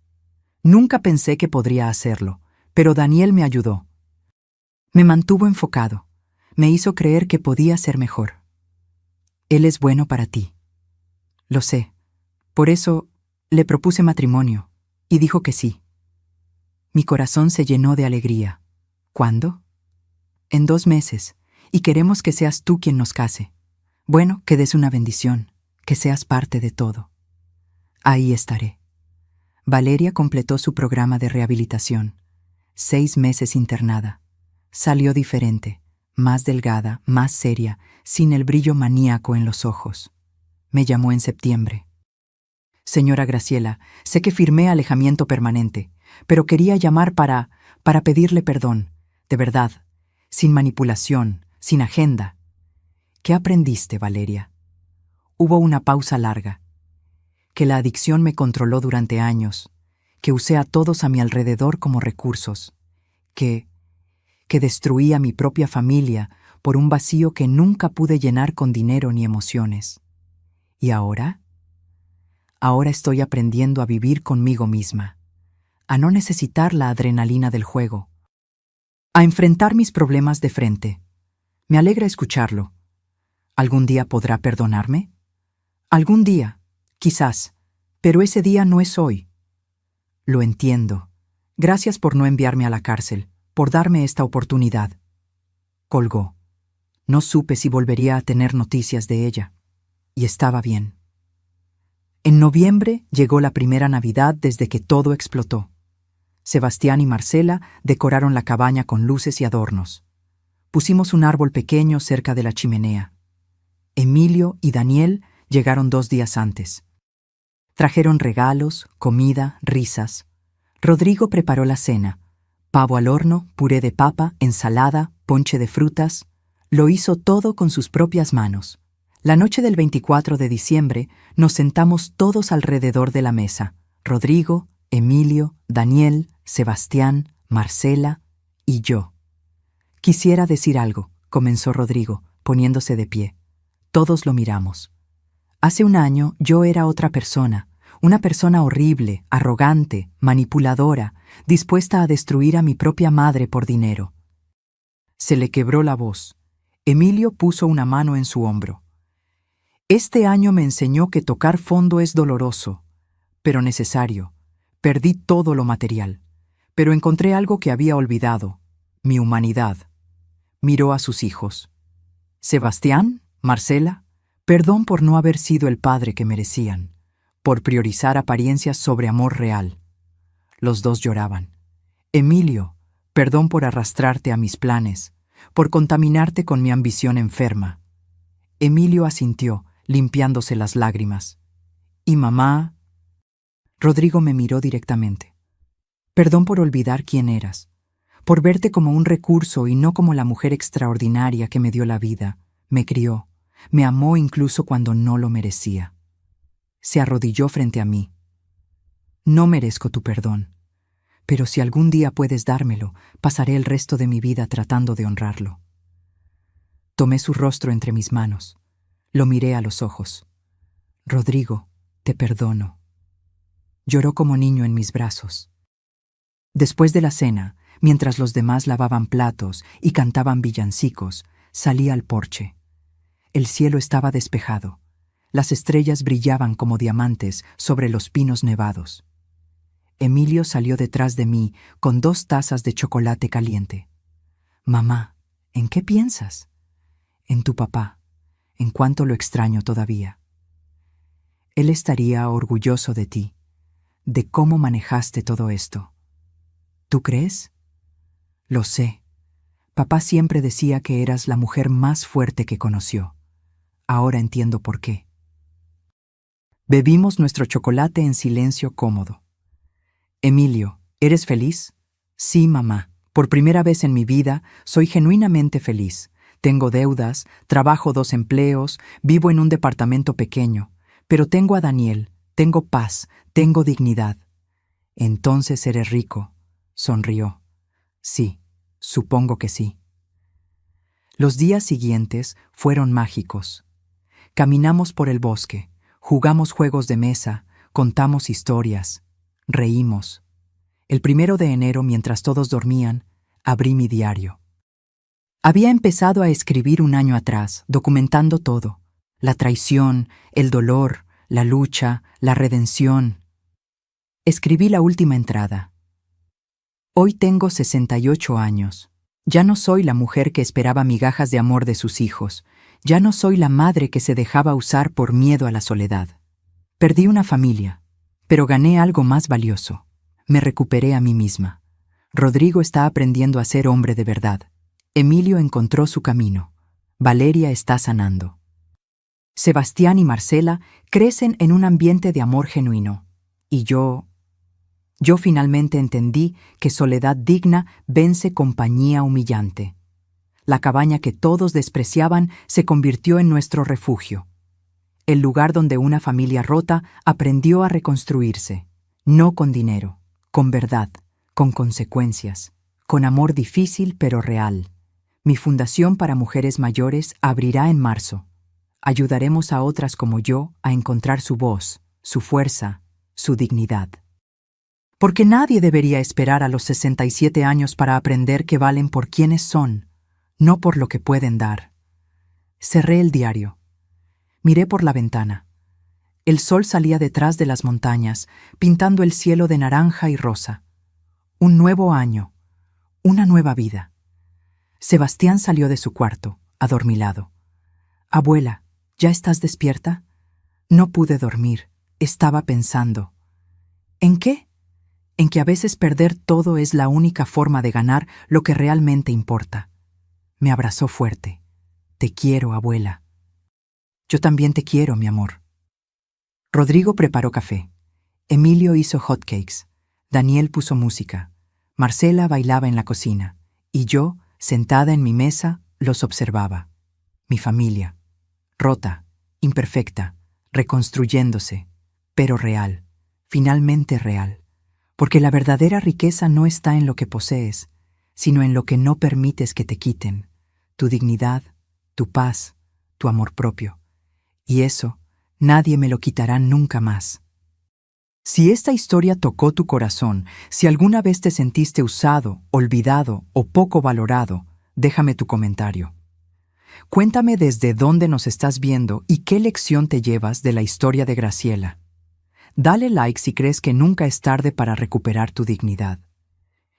S1: Nunca pensé que podría hacerlo, pero Daniel me ayudó. Me mantuvo enfocado, me hizo creer que podía ser mejor. Él es bueno para ti». «Lo sé. Por eso le propuse matrimonio, y dijo que sí». Mi corazón se llenó de alegría. «¿Cuándo?» «En 2 meses, y queremos que seas tú quien nos case. Bueno, que des una bendición, que seas parte de todo». «Ahí estaré». Valeria completó su programa de rehabilitación. 6 meses internada. Salió diferente, más delgada, más seria, sin el brillo maníaco en los ojos. Me llamó en septiembre. Señora Graciela, sé que firmé alejamiento permanente, pero quería llamar para pedirle perdón, de verdad, sin manipulación, sin agenda. ¿Qué aprendiste, Valeria? Hubo una pausa larga. Que la adicción me controló durante años, que usé a todos a mi alrededor como recursos, que destruí a mi propia familia por un vacío que nunca pude llenar con dinero ni emociones. ¿Y ahora? Ahora estoy aprendiendo a vivir conmigo misma, a no necesitar la adrenalina del juego, a enfrentar mis problemas de frente. Me alegra escucharlo. ¿Algún día podrá perdonarme? Algún día, quizás, pero ese día no es hoy. Lo entiendo. Gracias por no enviarme a la cárcel, por darme esta oportunidad. Colgó. No supe si volvería a tener noticias de ella. Y estaba bien. En noviembre llegó la primera Navidad desde que todo explotó. Sebastián y Marcela decoraron la cabaña con luces y adornos. Pusimos un árbol pequeño cerca de la chimenea. Emilio y Daniel llegaron 2 días antes. Trajeron regalos, comida, risas. Rodrigo preparó la cena. Pavo al horno, puré de papa, ensalada, ponche de frutas. Lo hizo todo con sus propias manos. La noche del 24 de diciembre nos sentamos todos alrededor de la mesa. Rodrigo, Emilio, Daniel, Sebastián, Marcela y yo. Quisiera decir algo, comenzó Rodrigo, poniéndose de pie. Todos lo miramos. Hace un año yo era otra persona, una persona horrible, arrogante, manipuladora, dispuesta a destruir a mi propia madre por dinero. Se le quebró la voz. Emilio puso una mano en su hombro. Este año me enseñó que tocar fondo es doloroso, pero necesario. Perdí todo lo material, pero encontré algo que había olvidado, mi humanidad. Miró a sus hijos. Sebastián, Marcela, perdón por no haber sido el padre que merecían, por priorizar apariencias sobre amor real. Los dos lloraban. Emilio, perdón por arrastrarte a mis planes, por contaminarte con mi ambición enferma. Emilio asintió, limpiándose las lágrimas. ¿Y mamá? Rodrigo me miró directamente. Perdón por olvidar quién eras, por verte como un recurso y no como la mujer extraordinaria que me dio la vida, me crió, me amó incluso cuando no lo merecía. Se arrodilló frente a mí. No merezco tu perdón, pero si algún día puedes dármelo, pasaré el resto de mi vida tratando de honrarlo. Tomé su rostro entre mis manos. Lo miré a los ojos. Rodrigo, te perdono. Lloró como niño en mis brazos. Después de la cena, mientras los demás lavaban platos y cantaban villancicos, salí al porche. El cielo estaba despejado. Las estrellas brillaban como diamantes sobre los pinos nevados. Emilio salió detrás de mí con 2 tazas de chocolate caliente. Mamá, ¿en qué piensas? En tu papá. En cuánto lo extraño todavía. Él estaría orgulloso de ti, de cómo manejaste todo esto. ¿Tú crees? Lo sé. Papá siempre decía que eras la mujer más fuerte que conoció. Ahora entiendo por qué. Bebimos nuestro chocolate en silencio cómodo. Emilio, ¿eres feliz? Sí, mamá. Por primera vez en mi vida, soy genuinamente feliz. Tengo deudas, trabajo 2 empleos, vivo en un departamento pequeño, pero tengo a Daniel, tengo paz, tengo dignidad. Entonces eres rico, sonrió. Sí, supongo que sí. Los días siguientes fueron mágicos. Caminamos por el bosque, jugamos juegos de mesa, contamos historias, reímos. El 1 de enero, mientras todos dormían, abrí mi diario. Había empezado a escribir un año atrás, documentando todo. La traición, el dolor, la lucha, la redención. Escribí la última entrada. Hoy tengo 68 años. Ya no soy la mujer que esperaba migajas de amor de sus hijos. Ya no soy la madre que se dejaba usar por miedo a la soledad. Perdí una familia. Pero gané algo más valioso. Me recuperé a mí misma. Rodrigo está aprendiendo a ser hombre de verdad. Emilio encontró su camino. Valeria está sanando. Sebastián y Marcela crecen en un ambiente de amor genuino. Y yo finalmente entendí que soledad digna vence compañía humillante. La cabaña que todos despreciaban se convirtió en nuestro refugio. El lugar donde una familia rota aprendió a reconstruirse, no con dinero, con verdad, con consecuencias, con amor difícil pero real. Mi fundación para mujeres mayores abrirá en marzo. Ayudaremos a otras como yo a encontrar su voz, su fuerza, su dignidad. Porque nadie debería esperar a los 67 años para aprender que valen por quienes son, no por lo que pueden dar. Cerré el diario. Miré por la ventana. El sol salía detrás de las montañas, pintando el cielo de naranja y rosa. Un nuevo año, una nueva vida. Sebastián salió de su cuarto, adormilado. «Abuela, ¿ya estás despierta?» No pude dormir, estaba pensando. ¿En qué? En que a veces perder todo es la única forma de ganar lo que realmente importa. Me abrazó fuerte. «Te quiero, abuela». «Yo también te quiero, mi amor». Rodrigo preparó café. Emilio hizo hotcakes. Daniel puso música. Marcela bailaba en la cocina. Y yo, sentada en mi mesa, los observaba. Mi familia. Rota, imperfecta, reconstruyéndose, pero real, finalmente real. Porque la verdadera riqueza no está en lo que posees, sino en lo que no permites que te quiten, tu dignidad, tu paz, tu amor propio. Y eso, nadie me lo quitará nunca más. Si esta historia tocó tu corazón, si alguna vez te sentiste usado, olvidado o poco valorado, déjame tu comentario. Cuéntame desde dónde nos estás viendo y qué lección te llevas de la historia de Graciela. Dale like si crees que nunca es tarde para recuperar tu dignidad.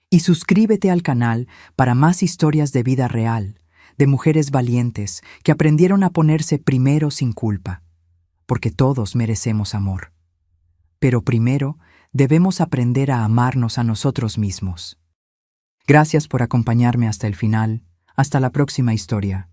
S1: Y suscríbete al canal para más historias de vida real, de mujeres valientes que aprendieron a ponerse primero sin culpa. Porque todos merecemos amor. Pero primero debemos aprender a amarnos a nosotros mismos. Gracias por acompañarme hasta el final. Hasta la próxima historia.